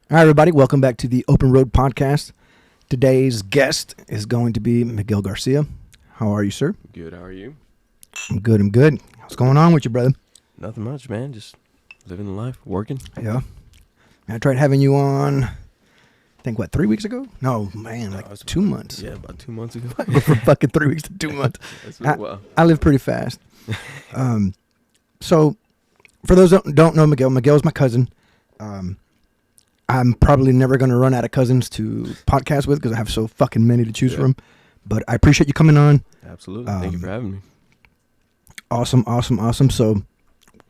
All right, everybody, welcome back to the Open Road Podcast. Today's guest is going to be Miguel Garcia. How are you, sir? Good, how are you? I'm good. What's going on with you, brother? Nothing much, man. Just living the life, working. Yeah. I tried having you on, I think, 3 weeks ago? No, man, like 2 months. Yeah, about 2 months ago. From fucking 3 weeks to 2 months. That's been a while. I live pretty fast. So, for those that don't know Miguel's my cousin. I'm probably never going to run out of cousins to podcast with because I have so fucking many to choose from. But I appreciate you coming on. Absolutely. Thank you for having me. Awesome. So,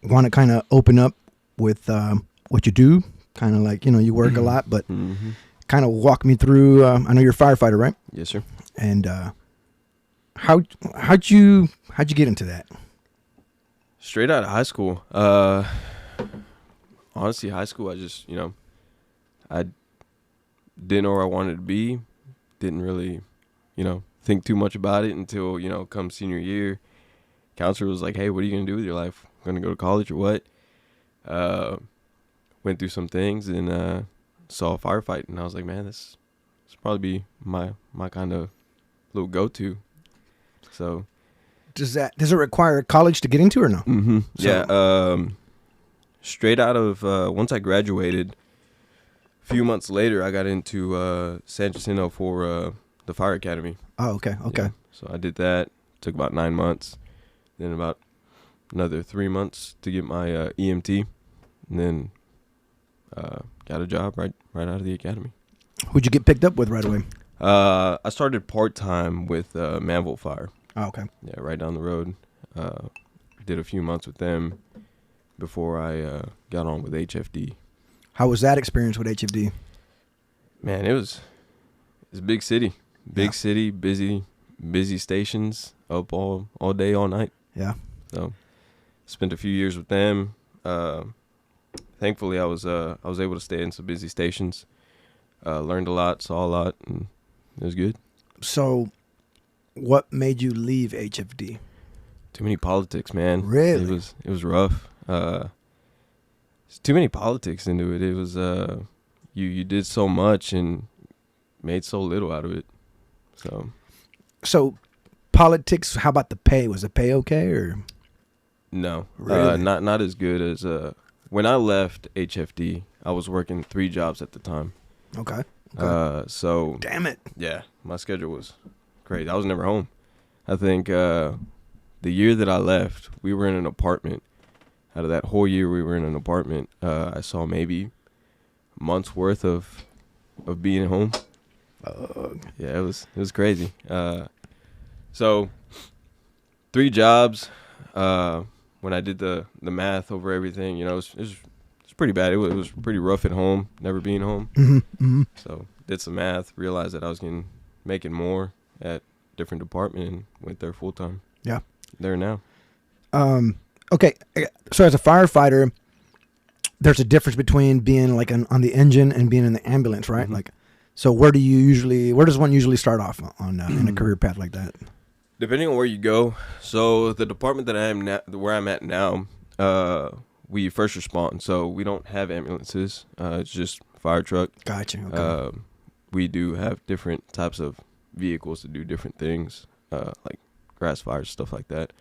want to kind of open up with what you do. Kind of like, you work a lot, but kind of walk me through. I know you're a firefighter, right? Yes, sir. And how'd you get into that? Straight out of high school. Honestly, high school, I just, I didn't know where I wanted to be. Didn't really, think too much about it until, come senior year. Counselor was like, hey, what are you going to do with your life? Going to go to college or what? Went through some things and saw a firefight. And I was like, man, this probably be my kind of little go-to. So. Does it require college to get into or no? Mm-hmm. So, yeah. Straight out of, once I graduated, a few months later, I got into San Jacinto for the fire academy. Oh, okay. Yeah. So I did that. Took about 9 months. Then about another 3 months to get my EMT. And then got a job right out of the academy. Who'd you get picked up with right away? I started part-time with Manville Fire. Oh, okay. Yeah, right down the road. Did a few months with them before I got on with HFD. How was that experience with HFD? Man, it's a big city. Big city, busy stations, up all day, all night. Yeah. So spent a few years with them. Thankfully I was able to stay in some busy stations. Learned a lot, saw a lot, and it was good. So what made you leave HFD? Too many politics, man. Really? It was rough. There's too many politics into it. It was you did so much and made so little out of it. So politics, how about the pay? Was the pay okay or? No. Really? Not as good as when I left HFD, I was working 3 jobs at the time. Okay. So damn it. Yeah, my schedule was crazy. I was never home. I think the year that I left, we were in an apartment. Out of that whole year we were in an apartment, I saw maybe months worth of being home. Yeah, it was crazy. So 3 jobs. When I did the math over everything, it was pretty bad. It was pretty rough at home, never being home. Mm-hmm. So did some math, realized that I was making more at different department, and went there full time. Yeah, there now. Okay, so as a firefighter, there's a difference between being like on the engine and being in the ambulance, right? Mm-hmm. Like, so where does one usually start off on in a career path like that? Depending on where you go. So the department that I am now, where I'm at now, we first respond. So we don't have ambulances. It's just fire truck. Gotcha. Okay. We do have different types of vehicles to do different things, like grass fires, stuff like that.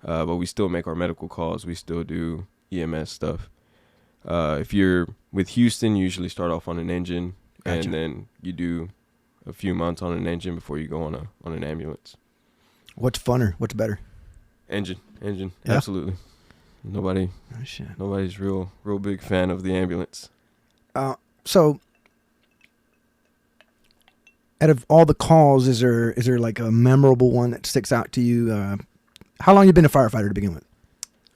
But we still make our medical calls. We still do EMS stuff. If you're with Houston, you usually start off on an engine, Gotcha. And then you do a few months on an engine before you go on an ambulance. What's funner? What's better? Engine, Yeah? Absolutely. Nobody's real big fan of the ambulance. So, out of all the calls, is there like a memorable one that sticks out to you? How long you been a firefighter to begin with?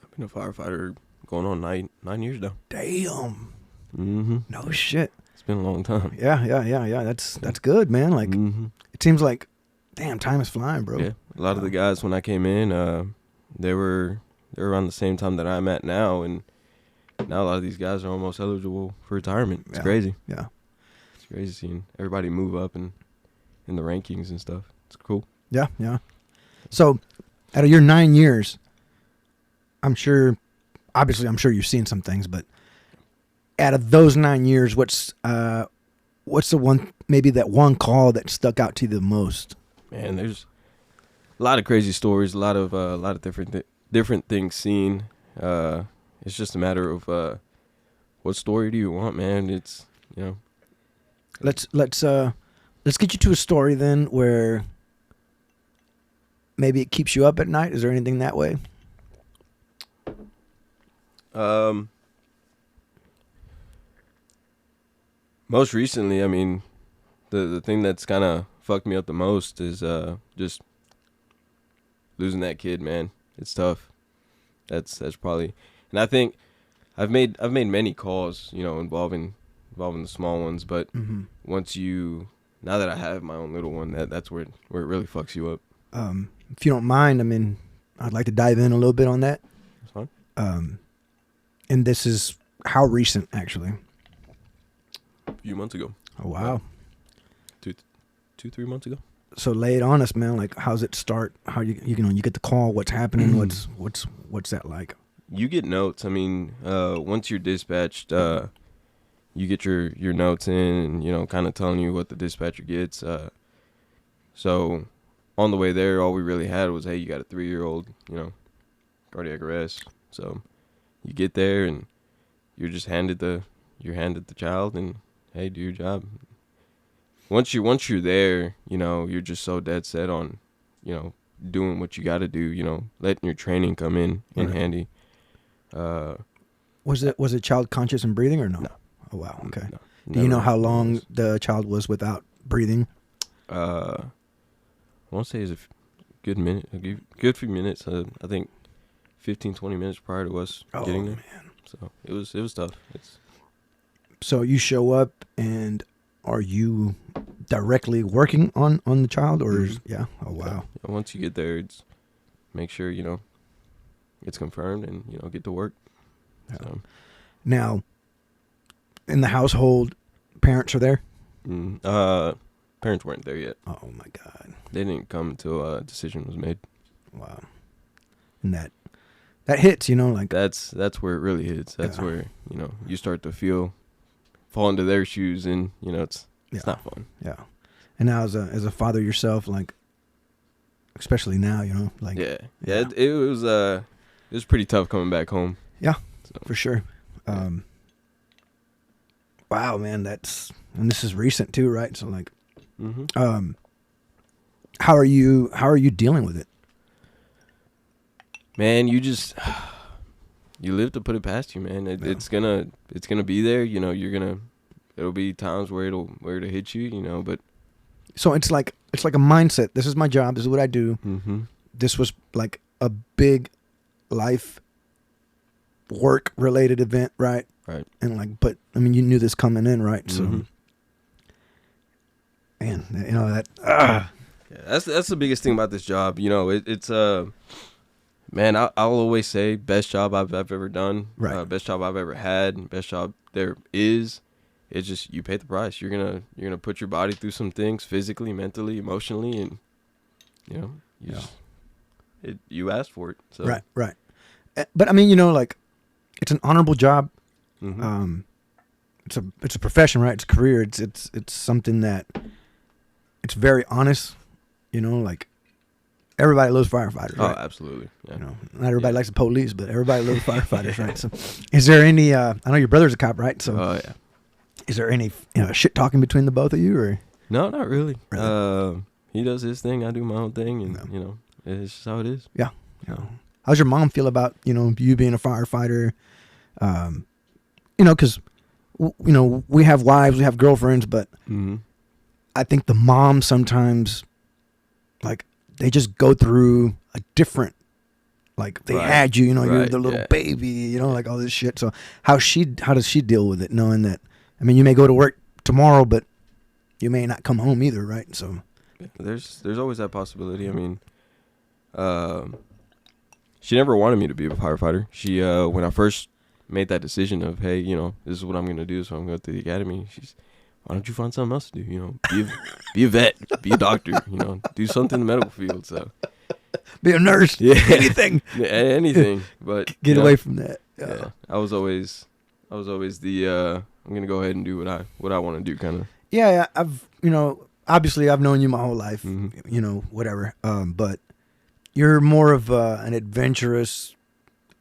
I've been a firefighter going on 9 years now. Damn. Mm-hmm. No shit. It's been a long time. Yeah. That's good, man. Like, It seems like, damn, time is flying, bro. Yeah. A lot of the guys when I came in, they were around the same time that I'm at now, and now a lot of these guys are almost eligible for retirement. It's crazy. Yeah. It's crazy seeing everybody move up in the rankings and stuff. It's cool. Yeah. So, out of your 9 years, I'm sure you've seen some things, but out of those 9 years, what's the one, maybe that one call that stuck out to you the most? Man, there's a lot of crazy stories, a lot of different things seen. It's just a matter of what story do you want, man? It's, you know. Let's get you to a story then where maybe it keeps you up at night. Is there anything that way? Most recently, I mean, the thing that's kind of fucked me up the most is just losing that kid, man. It's tough. That's probably, and I think I've made many calls, you know, involving the small ones, but now that I have my own little one, that's where it really fucks you up. If you don't mind, I mean, I'd like to dive in a little bit on that. That's fine. And this is how recent, actually? A few months ago. Oh, wow. 2-3 months ago. So lay it on us, man. Like, how's it start? How you get the call? What's happening? What's that like? You get notes. I mean, once you're dispatched, you get your notes in, and, you know, kind of telling you what the dispatcher gets. So on the way there, all we really had was, hey, you got a 3-year-old, you know, cardiac arrest. So you get there and you're just handed the child, and hey, do your job. Once you're there, you know, you're just so dead set on, you know, doing what you got to do, you know, letting your training come in handy. Was the child conscious and breathing or no? No. Oh, wow. Okay. No, do you know how long the child was without breathing? I want to say it's a good few minutes. I think 15-20 minutes prior to us getting there. Man. So it was tough. So you show up, and are you directly working on the child, or yeah? Oh, wow. Yeah, once you get there, it's make sure, you know, it's confirmed, and, you know, get to work. Yeah. So. Now, in the household, parents are there? Parents weren't there yet. Oh my God. They didn't come until a decision was made. Wow. And that hits, you know, like that's where it really hits. That's where, you know, you start to fall into their shoes, and, you know, it's not fun. Yeah. And now as a father yourself, like, especially now, you know, like it was pretty tough coming back home. Yeah. So. For sure. Wow, man, and this is recent too, right? So like, how are you dealing with it? Man, you live to put it past you, man. It's gonna be there. You know, it'll be times where it'll hit you, you know, but. So it's like a mindset. This is my job. This is what I do. Mm-hmm. This was like a big life work related event, right? Right. And like, but I mean, you knew this coming in, right? So, man, you know that. Yeah, that's the biggest thing about this job. You know, it's man, I'll always say best job I've ever done. Right. Best job I've ever had. Best job there is. It's just you pay the price. You're gonna put your body through some things physically, mentally, emotionally, and, you know, you asked for it. So. Right. But I mean, you know, like, it's an honorable job. Mm-hmm. It's a profession, right? It's a career. It's something that it's very honest. You know, like, everybody loves firefighters. Right? Oh, absolutely. Yeah. You know, not everybody likes the police, but everybody loves firefighters, right? So, is there any? I know your brother's a cop, right? So, yeah. Is there any shit talking between the both of you, or? No, not really. He does his thing, I do my own thing, and you know, it's just how it is. Yeah. How's your mom feel about you being a firefighter? Because we have wives, we have girlfriends, but I think the moms sometimes, like, they just go through a different, like, they had you, you're the little baby, like all this shit. So how does she deal with it, knowing that, I mean, you may go to work tomorrow, but you may not come home either, right? So there's always that possibility. I mean, she never wanted me to be a firefighter. She when I first made that decision of, hey, this is what I'm gonna do, so I'm going to the academy. She's, why don't you find something else to do? Be a vet, be a doctor, do something in the medical field. So be a nurse, anything, anything. But get away from that. Yeah, I was always was always the I'm gonna go ahead and do what I want to do kind of. Yeah, I've obviously I've known you my whole life, Mm-hmm. whatever. But you're more of an adventurous,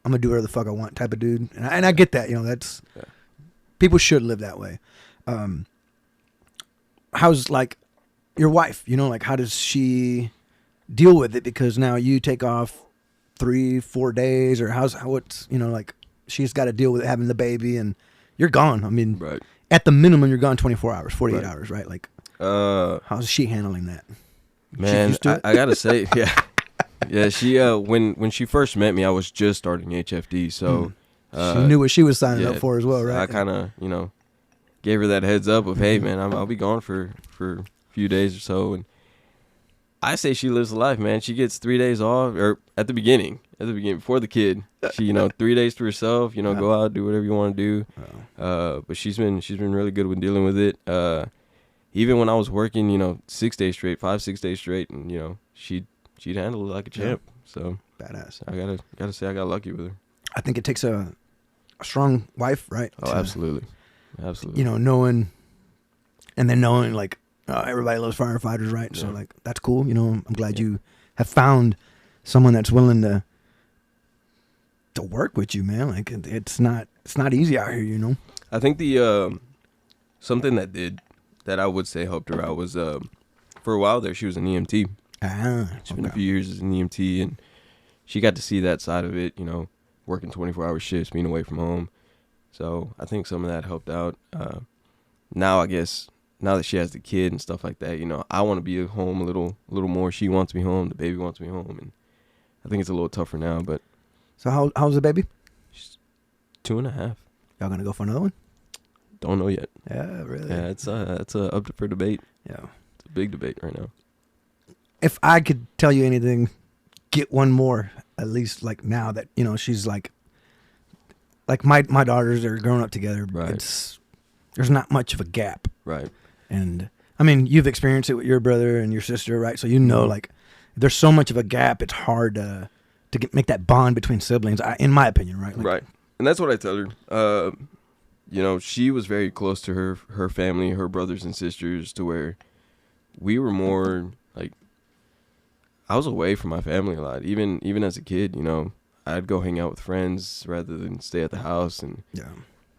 I'm gonna do whatever the fuck I want type of dude, and I get that. That's people should live that way. How's like your wife? Like how does she deal with it? Because now you take off 3-4 days, or what's like she's got to deal with having the baby, and you're gone. I mean, Right. At the minimum, you're gone 24 hours, 48 Right. hours, right? Like, how's she handling that? Man, I gotta say, yeah. She when she first met me, I was just starting HFD, so she knew what she was signing up for as well, so right? I kind of gave her that heads up of, hey man, I'll be gone for a few days or so, and I say she lives the life, man. She gets 3 days off, or at the beginning before the kid, she 3 days to herself, go out, do whatever you want to do. But she's been really good with dealing with it. Even when I was working, 6 days straight, 5-6 days straight, and she'd handle it like a champ. So badass. I gotta say I got lucky with her. I think it takes a strong wife, right? Oh, absolutely. Knowing like everybody loves firefighters, right? Yeah. So like that's cool. I'm glad you have found someone that's willing to work with you, man. Like it's not easy out here, I think the something that I would say helped her out was for a while there she was an EMT. It's been a few years as an EMT, and she got to see that side of it, working 24-hour shifts, being away from home. So I think some of that helped out. Now I guess now that she has the kid and stuff like that, I want to be at home a little more. She wants me home. The baby wants me home, and I think it's a little tougher now. But so how's the baby? she's 2.5. Y'all gonna go for another one? Don't know yet. Yeah, really. Yeah, it's up for debate. Yeah, it's a big debate right now. If I could tell you anything, get one more at least. Like now that she's like my daughters are growing up together. Right. There's not much of a gap. Right. And I mean, you've experienced it with your brother and your sister, right? So like there's so much of a gap. It's hard to make that bond between siblings, in my opinion, right? Like, right. And that's what I tell her. She was very close to her family, her brothers and sisters, to where we were more like, I was away from my family a lot. Even as a kid, I'd go hang out with friends rather than stay at the house. And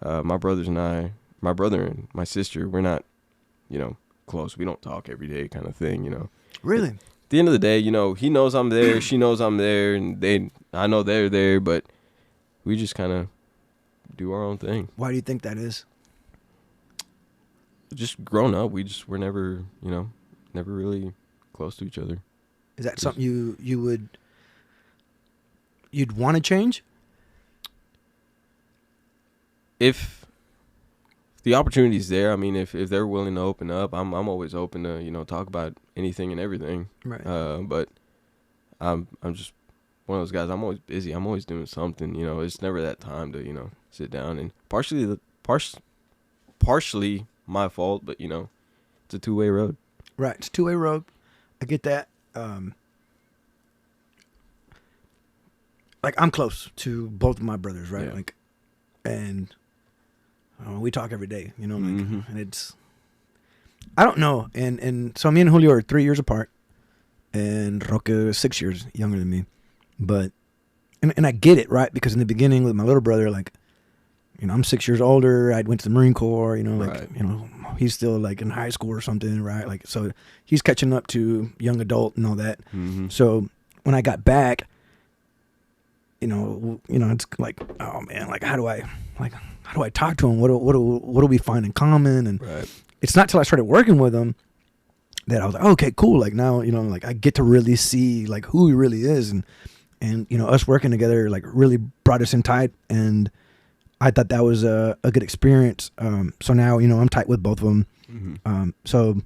my brother and my sister, we're not, close. We don't talk every day kind of thing, Really? At the end of the day, he knows I'm there, she knows I'm there, and I know they're there, but we just kind of do our own thing. Why do you think that is? Just growing up, we're never, never really close to each other. Is that something you'd want to change? If the opportunity's there, I mean, if they're willing to open up, I'm always open to talk about anything and everything. Right. But I'm just one of those guys. I'm always busy. I'm always doing something. It's never that time to sit down. And partially my fault, but it's a two-way road. Right. It's a two-way road. I get that. Like I'm close to both of my brothers, right? Yeah. Like, and we talk every day, and it's, I don't know. And so me and Julio are 3 years apart, and Roque is 6 years younger than me. But, and I get it, right? Because in the beginning with my little brother, like, I'm 6 years older. I went to the Marine Corps, Right. he's still like in high school or something, right? Like, so he's catching up to young adult and all that. Mm-hmm. So when I got back, it's like, oh man, like how do I talk to him? What do we find in common? And Right. it's not till I started working with him that I was like, okay, cool. Like now, like I get to really see like who he really is, and us working together like really brought us in tight, and I thought that was a good experience. So now I'm tight with both of them. Mm-hmm. So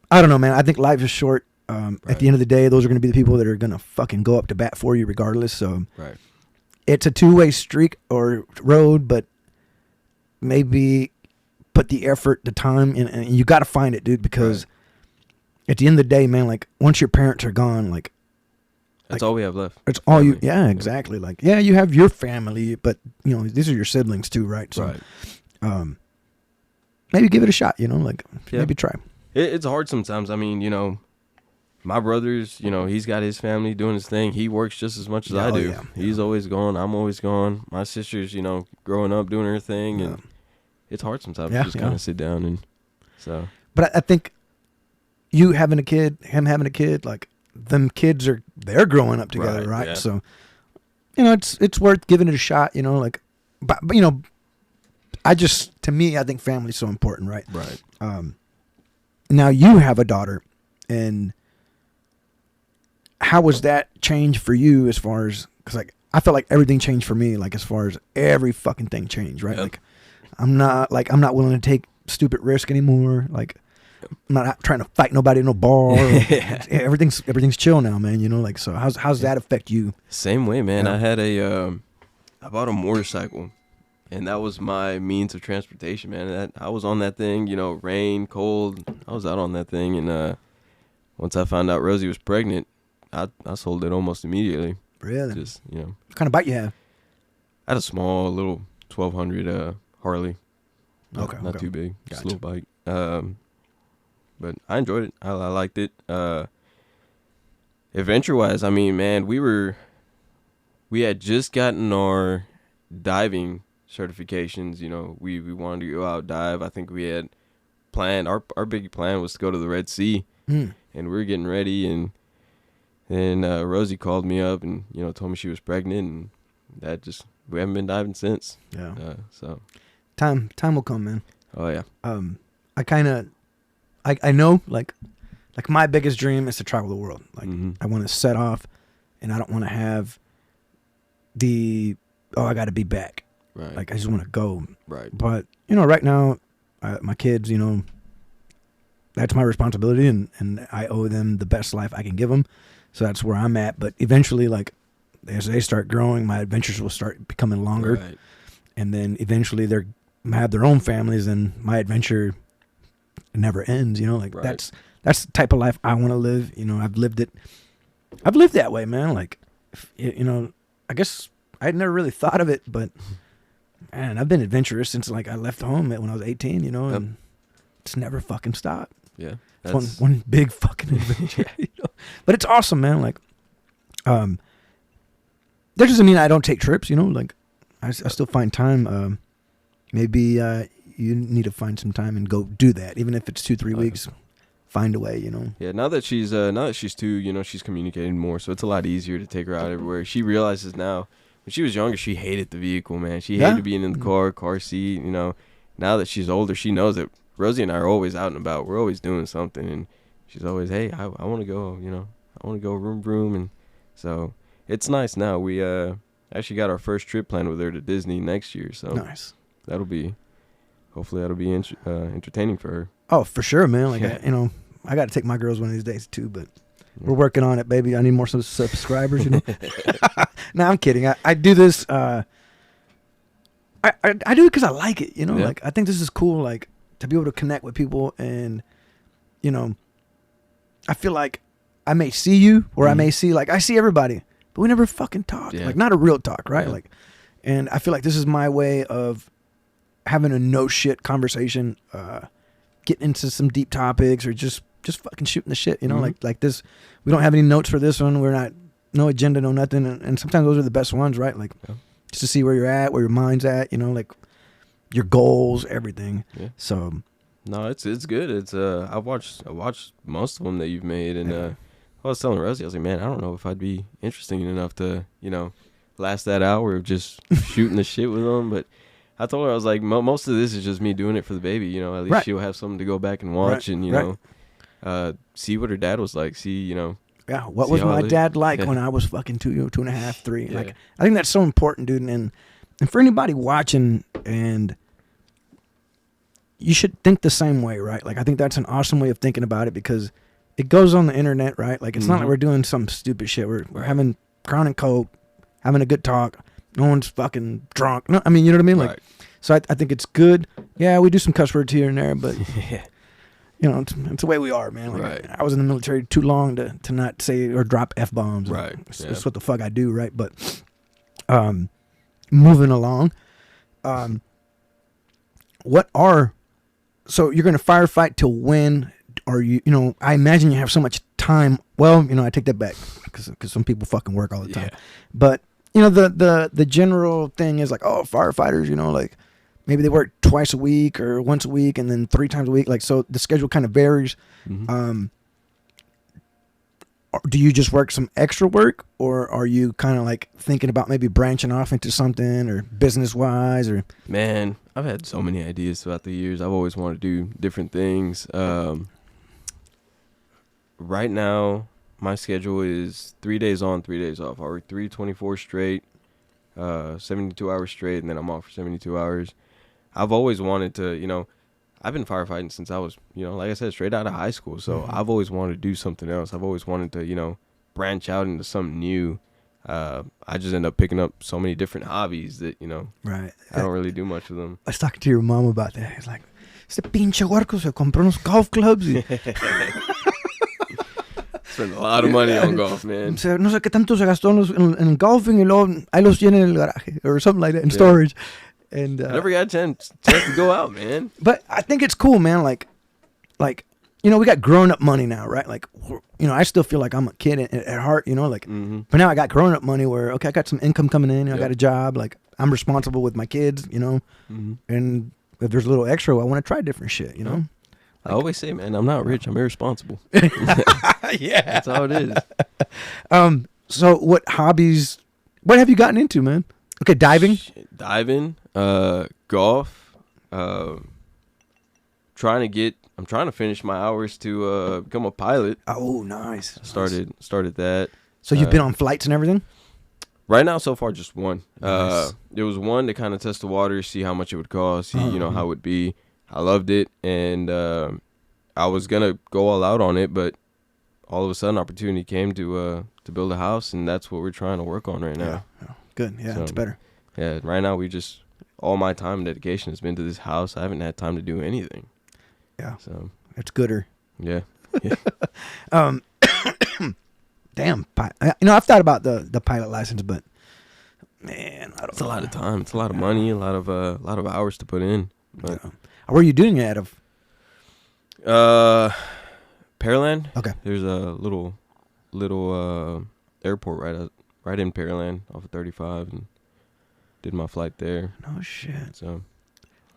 I don't know, man. I think life is short. Right. At the end of the day, those are going to be the people that are going to fucking go up to bat for you regardless. So Right. it's a two-way streak or road, but maybe put the effort, the time, and you got to find it, dude, because at the end of the day, man, like once your parents are gone, like That's all we have left. It's all you. Yeah, exactly. Like, yeah, you have your family, but you know, these are your siblings too, right? So, maybe give it a shot. You know, like maybe try. It's hard sometimes. I mean, you know, my brother's, you know, he's got his family doing his thing. He works just as much as I do. He's always gone. I'm always gone. My sister's, you know, growing up doing her thing, and it's hard sometimes to just kind of sit down and so. But I think you having a kid, him having a kid, like them kids they're growing up together, right? Yeah. So, you know, it's worth giving it a shot. You know, like, but you know, to me, I think family's so important, right? Right. Now you have a daughter, and how was that change for you as far as, because like I felt like everything changed for me, like as far as every fucking thing changed, right? Like I'm not willing to take stupid risk anymore. Like I'm not trying to fight nobody in no bar. Everything's chill now, man. You know, like, so how's that affect you? Same way, man. I had I bought a motorcycle, and that was my means of transportation, man. I was on that thing, you know, rain, cold. I was out on that thing, and once I found out Rosie was pregnant, I sold it almost immediately. Really? Just, you know. What kind of bike you have? I had a small little 1200 Harley. Not too big. Just a little bike. But I enjoyed it. I liked it. Adventure-wise, I mean, man, we had just gotten our diving certifications. You know, we wanted to go out dive. I think we had planned, our big plan was to go to the Red Sea, and we were getting ready, and then Rosie called me up and, you know, told me she was pregnant, and we haven't been diving since. Yeah. So time will come, man. Oh yeah. I know, like my biggest dream is to travel the world. Like I want to set off, and I don't want to have I got to be back. Right. Like I just want to go. Right. But you know, right now, my kids, you know, that's my responsibility, and I owe them the best life I can give them. So that's where I'm at. But eventually, like as they start growing, my adventures will start becoming longer, and then eventually they're have their own families, and my adventure never ends. You know, like that's the type of life I want to live. You know, I've lived that way, man. Like, you know, I guess I had never really thought of it, but man, I've been adventurous since like I left home when I was 18. You know, and it's never fucking stopped. Yeah, it's one big fucking adventure. You know? But it's awesome, man. Like, that doesn't mean I don't take trips. You know, like I still find time. Maybe you need to find some time and go do that, even if it's 2-3 weeks. Find a way, you know. Yeah, now that she's 2, you know, she's communicating more, so it's a lot easier to take her out everywhere. She realizes now. When she was younger, she hated the vehicle, man. She hated being in the car seat, you know. Now that she's older, she knows that Rosie and I are always out and about. We're always doing something, and she's always, hey, I want to go, you know. I want to go vroom, and so it's nice now. We actually got our first trip planned with her to Disney next year, so nice. Hopefully that'll be entertaining for her. Oh, for sure, man. Like, you know, I got to take my girls one of these days too, but we're working on it, baby. I need more subscribers, you know. No, I'm kidding. I do this. I do it because I like it, you know. Like, I think this is cool, like to be able to connect with people, and you know, I feel like I may see you, or I may see, like, I see everybody, but we never fucking talk. Like, not a real talk, right? Like, and I feel like this is my way of having a no shit conversation, getting into some deep topics, or just fucking shooting the shit, you know, like this. We don't have any notes for this one. We're not, no agenda, no nothing. And sometimes those are the best ones, right? Like just to see where you're at, where your mind's at, you know, like your goals, everything. Yeah. So no, it's good. It's I watched most of them that you've made, and I was telling Rosie, I was like, man, I don't know if I'd be interesting enough to, you know, last that hour of just shooting the shit with them, but I told her, I was like, most of this is just me doing it for the baby, you know. At least she'll have something to go back and watch, and, you know, see what her dad was like. See, you know. Yeah, what was my dad like when I was fucking 2.5, 3? Yeah. Like, I think that's so important, dude. And for anybody watching, and you should think the same way, right? Like, I think that's an awesome way of thinking about it, because it goes on the internet, right? Like, it's not like we're doing some stupid shit. We're having Crown and Coke, having a good talk. No one's fucking drunk. No, I mean, you know what I mean? Like, so I think it's good. Yeah, we do some cuss words here and there, but you you know, it's the way we are, man. Like, Right. I was in the military too long to not say or drop F-bombs. Right. It's what the fuck I do, right? But moving along, so you're going to firefight till when? Are you know, I imagine you have so much time. Well, you know, I take that back because some people fucking work all the time. Yeah. But, you know, the general thing is like, oh, firefighters, you know, like maybe they work twice a week or once a week and then 3 times a week. Like, so the schedule kind of varies. Mm-hmm. Do you just work some extra work, or are you kind of like thinking about maybe branching off into something or business wise? Or Man, I've had so many ideas throughout the years. I've always wanted to do different things. Right now, my schedule is 3 days on, 3 days off. I work 324 straight, 72 hours straight, and then I'm off for 72 hours. I've always wanted to, you know, I've been firefighting since I was, you know, like I said, straight out of high school. So I've always wanted to do something else. I've always wanted to, you know, branch out into something new. I just end up picking up so many different hobbies that, you know, right. I don't really do much with them. I was talking to your mom about that. It's like, este pinche huerco se compró unos golf clubs. Spend a lot of money on golf, man. No sé qué tanto se gastó en golfing y luego ahí los tiene en el garaje or something like that in storage. And I never got a chance to go out, man. But I think it's cool, man. Like, you know, we got grown up money now, right? Like, you know, I still feel like I'm a kid at heart, you know, like, but now I got grown up money where, okay, I got some income coming in, I got a job, like I'm responsible with my kids, you know, and if there's a little extra, I want to try different shit, you know? I always say, man, I'm not rich, I'm irresponsible. Yeah. That's how it is. So what hobbies, what have you gotten into, man? Okay, diving? Diving, golf, I'm trying to finish my hours to become a pilot. Oh, nice. Started that. So you've been on flights and everything? Right now, so far, just one. Nice. There was one to kind of test the water, see how much it would cost, see, you know, how it would be. I loved it, and I was going to go all out on it, but all of a sudden, opportunity came to build a house, and that's what we're trying to work on right now. Yeah. Good. Yeah, it's better. Yeah, right now, all my time and dedication has been to this house. I haven't had time to do anything. Yeah. So it's gooder. Yeah. Damn. You know, I've thought about the pilot license, but man, I don't know. It's a lot of time. It's a lot of money, a lot of hours to put in. But where are you doing it out of? Pearland. Okay. There's a little airport right in Pearland off of 35, and did my flight there. No shit. So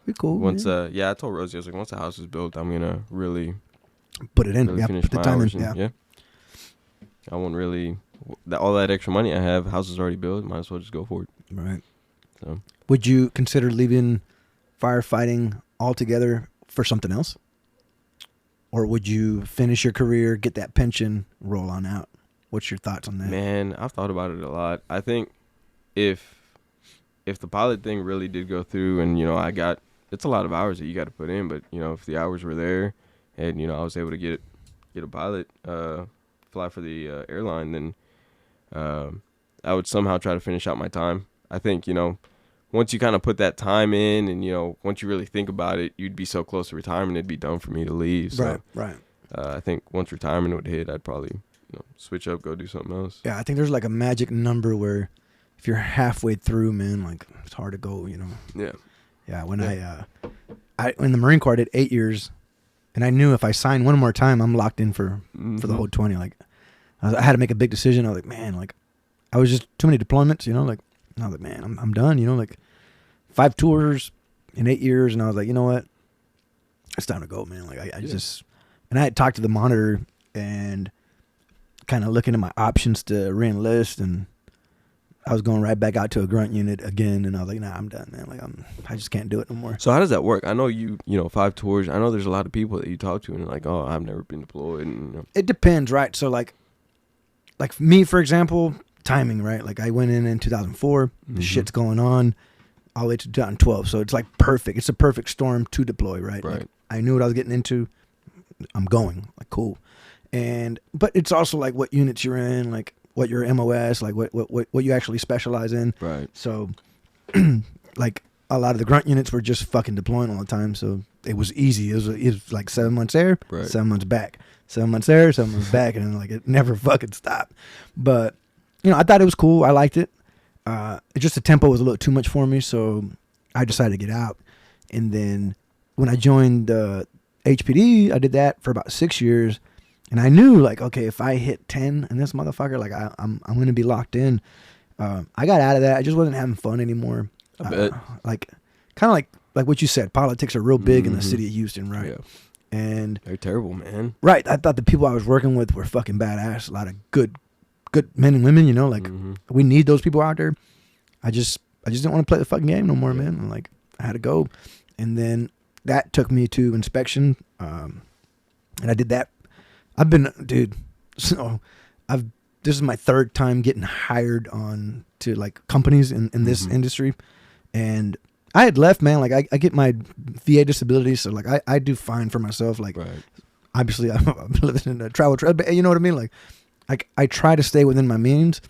be cool. Once I told Rosie, I was like, once the house is built, I'm gonna really put it in. Really finish put the my time hours in. yeah. I won't really all that extra money I have. House is already built. Might as well just go for it. Right. So would you consider leaving firefighting altogether for something else? Or would you finish your career, get that pension, roll on out? What's your thoughts on that? Man, I've thought about it a lot. I think if the pilot thing really did go through, and, you know, it's a lot of hours that you got to put in, but, you know, if the hours were there and, you know, I was able to get a pilot, fly for the airline, then I would somehow try to finish out my time. I think, you know, once you kind of put that time in and, you know, once you really think about it, you'd be so close to retirement, it'd be dumb for me to leave. So, right. I think once retirement would hit, I'd probably, you know, switch up, go do something else. Yeah, I think there's like a magic number where if you're halfway through, man, like it's hard to go, you know. Yeah. Yeah, when I in the Marine Corps I did 8 years, and I knew if I signed one more time, I'm locked in for the whole 20. Like I had to make a big decision. I was like, man, like I was just too many deployments, you know, like I was like, man, I'm done, you know, like 5 tours in 8 years, and I was like, you know what? It's time to go, man. Like I just, and I had talked to the monitor and kind of looking at my options to re-enlist, and I was going right back out to a grunt unit again, and I was like, nah, I'm done, man. Like I just can't do it no more. So how does that work? I know you know, 5 tours. I know there's a lot of people that you talk to and they're like, oh, I've never been deployed. And, you know. It depends, right? So like me, for example, timing, right? Like I went in 2004, the shit's going on all the way to 2012. So it's like perfect. It's a perfect storm to deploy, right? Right. Like, I knew what I was getting into. I'm going, like, cool. But it's also like what units you're in, like what your MOS, like what you actually specialize in. Right. So like a lot of the grunt units were just fucking deploying all the time, so it was easy. It was like 7 months there, Right. 7 months back, 7 months there, 7 months back, and then like it never fucking stopped. But I thought it was cool. I liked it. It just the tempo was a little too much for me, so I decided to get out. And then when I joined HPD, I did that for about 6 years, and I knew like, okay, if I hit 10 and this motherfucker, like I'm gonna be locked in. I got out of that. I just wasn't having fun anymore. I bet. Like kind of like what you said, politics are real big in the city of Houston, right? Yeah. And They're terrible, man. right, I thought the people I was working with were fucking badass. A lot of good men and women, like we need those people out there. I just didn't want to play the fucking game no more, man. And like I had to go, and then that took me to inspection, and I did that. I've been, dude. So this is my third time getting hired on to like companies in this industry, and I had left, man. Like I get my VA disability, so like I do fine for myself. Like Right. obviously I'm living in a travel trailer, but you know what I mean. Like I try to stay within my means,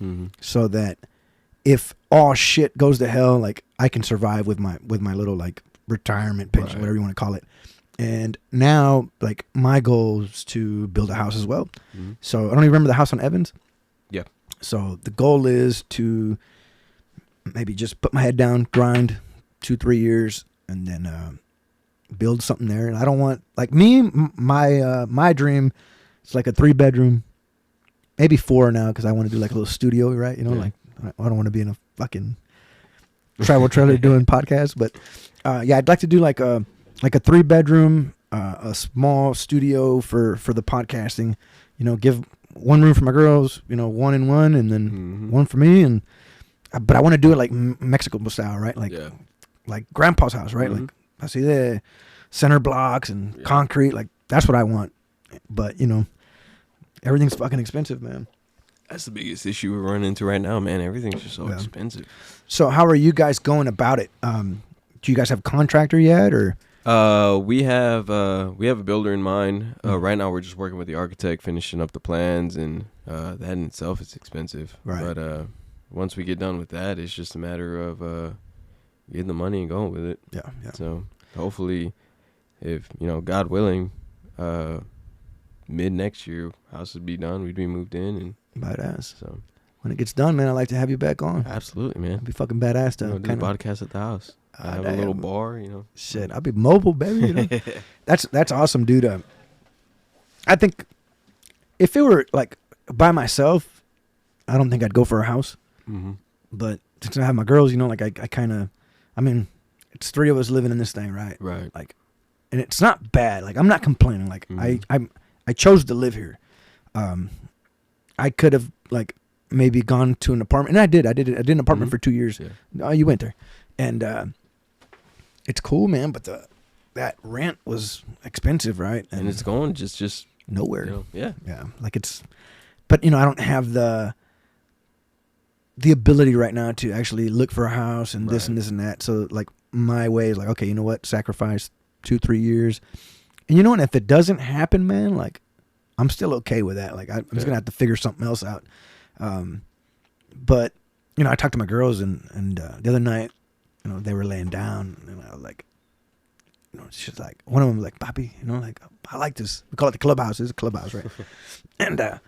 so that if all shit goes to hell, like I can survive with my little like retirement pension, Right. whatever you want to call it. And now like my goal is to build a house as well. So I don't even remember the house on Evans. Yeah. So the goal is to maybe just put my head down, grind 2-3 years, and then build something there. And I don't want like my dream is like a 3-bedroom, maybe 4 now, because I want to do like a little studio, right? Like I don't want to be in a fucking travel trailer doing podcasts, but I'd like to do like a 3-bedroom, a small studio for the podcasting. Give one room for my girls, 1 and 1, and then one for me, and but I want to do it like Mexico style, right? Like grandpa's house, right? Like I see the center blocks and concrete, like that's what I want. But everything's fucking expensive, man. That's the biggest issue we're running into right now, man. Everything's just so expensive. So how are you guys going about it? Do you guys have a contractor yet, or? We have a builder in mind. Right now we're just working with the architect, finishing up the plans, and that in itself is expensive. Right. But once we get done with that, it's just a matter of getting the money and going with it. Yeah. So hopefully, if God willing, mid next year, house would be done. We'd be moved in, and badass. so when it gets done, man, I'd like to have you back on. absolutely, man. It'd be fucking badass to do a podcast at the house. I have a little bar, Shit, I'll be mobile, baby. That's awesome, dude. I think if it were like by myself, I don't think I'd go for a house. But since I have my girls, like I kind of, it's 3 of us living in this thing, right? Right. Like, and it's not bad. Like I'm not complaining. Like I chose to live here. I could have like maybe gone to an apartment, and I did an apartment for 2 years. Yeah. No, you went there, and it's cool, man. But that rent was expensive, right? And it's going just nowhere. Yeah. Like it's, but I don't have the ability right now to actually look for a house and this and this and that. So like my way is like, okay, you know what? Sacrifice 2-3 years, and and if it doesn't happen, man, like I'm still okay with that. Like I'm just gonna have to figure something else out. But I talked to my girls and the other night, they were laying down, and I was like, she's like, one of them was like, Papi, like I like this. We call it the clubhouse. It's a clubhouse, right? And I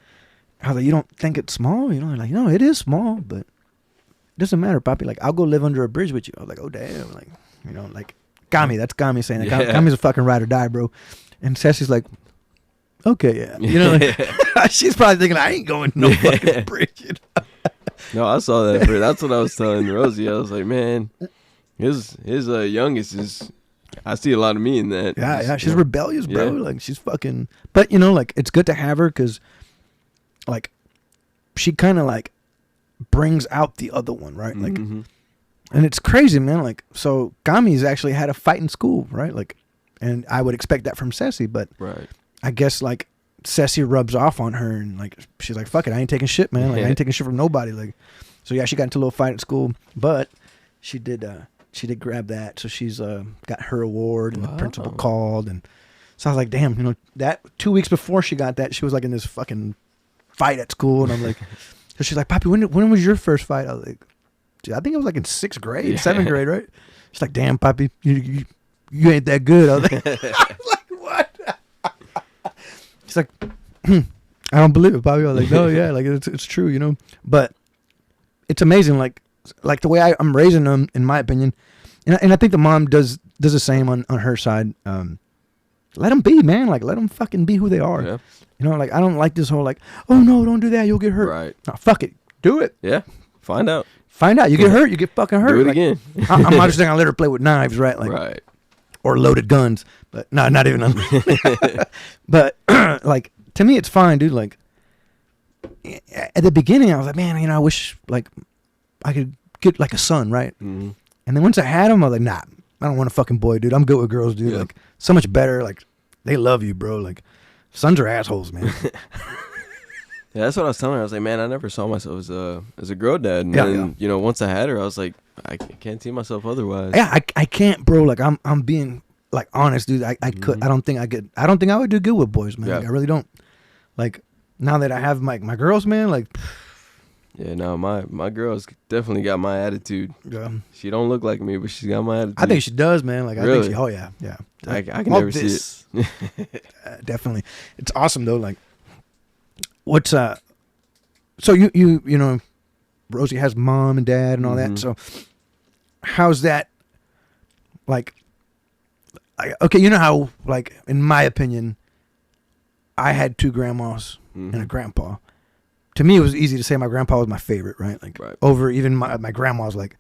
was like, you don't think it's small? They're like, no, it is small, but it doesn't matter, Papi. Like I'll go live under a bridge with you. I was like, oh damn, like like Gami. That's Gami saying that. Yeah. Gami's a fucking ride or die, bro. And Cecily's like, okay, yeah. Like, she's probably thinking I ain't going to no fucking bridge. No, I saw that. That's what I was telling Rosie. I was like, man, his youngest is. I see a lot of me in that. Yeah. She's rebellious, bro. Yeah. Like she's fucking. But like it's good to have her because, like, she kind of like brings out the other one, right? Like, and it's crazy, man. Like, so Gami's actually had a fight in school, right? Like, and I would expect that from Ceci, but I guess like Ceci rubs off on her, and like she's like, "Fuck it, I ain't taking shit, man. Like I ain't taking shit from nobody." Like, so yeah, she got into a little fight at school, but she did grab that, so she's got her award, and the principal called, and so I was like, "Damn, that 2 weeks before she got that, she was like in this fucking fight at school," and I'm like, so she's like, "Papi, when was your first fight?" I was like, dude, I think it was like in 6th grade, 7th grade, right? She's like, damn, Poppy, you ain't that good. I was like, what? She's like, I don't believe it, Poppy. I was like, no, yeah, like it's true, you know. But it's amazing, like the way I'm raising them, in my opinion, and I think the mom does the same on her side. Let them be, man. Like, let them fucking be who they are. Yeah. You know, like, I don't like this whole, like, oh, no, don't do that. You'll get hurt. Right. No, fuck it. Do it. Yeah. Find out. Find out. You get hurt. You get fucking hurt. Do it like, again. I'm not just going to let her play with knives, right? Like, right. Or loaded guns. But, no, not even. But, like, to me, it's fine, dude. Like, at the beginning, I was like, man, you know, I wish, like, I could get, like, a son, right? Mm-hmm. And then once I had him, I was like, nah, I don't want a fucking boy, dude. I'm good with girls, dude. Yeah. Like, so much better. Like, they love you, bro. Like, sons are assholes, man. Yeah, that's what I was telling her. I was like, man, I never saw myself as a girl dad. And Yeah, then, yeah. you know, once I had her, I was like, I can't see myself otherwise. Yeah, I can't, bro. Like, I'm being, like, honest, dude. I could. I don't think I would do good with boys, man. Yeah. Like, I really don't. Like, now that I have my girls, man, like, Yeah, no, my girl's definitely got my attitude. yeah. She don't look like me, but she's got my attitude. I think she does, man. Like, I Really? think she. Oh yeah, yeah. I can Love never this. see it. Definitely, it's awesome though. Like, what's so you know, Rosie has mom and dad and all that. Mhm. So, how's that? Like, okay, you know how, like, in my opinion, I had two grandmas and a Mhm. grandpa. To me, it was easy to say my grandpa was my favorite, right? Like, Right. over even my grandma's. Like,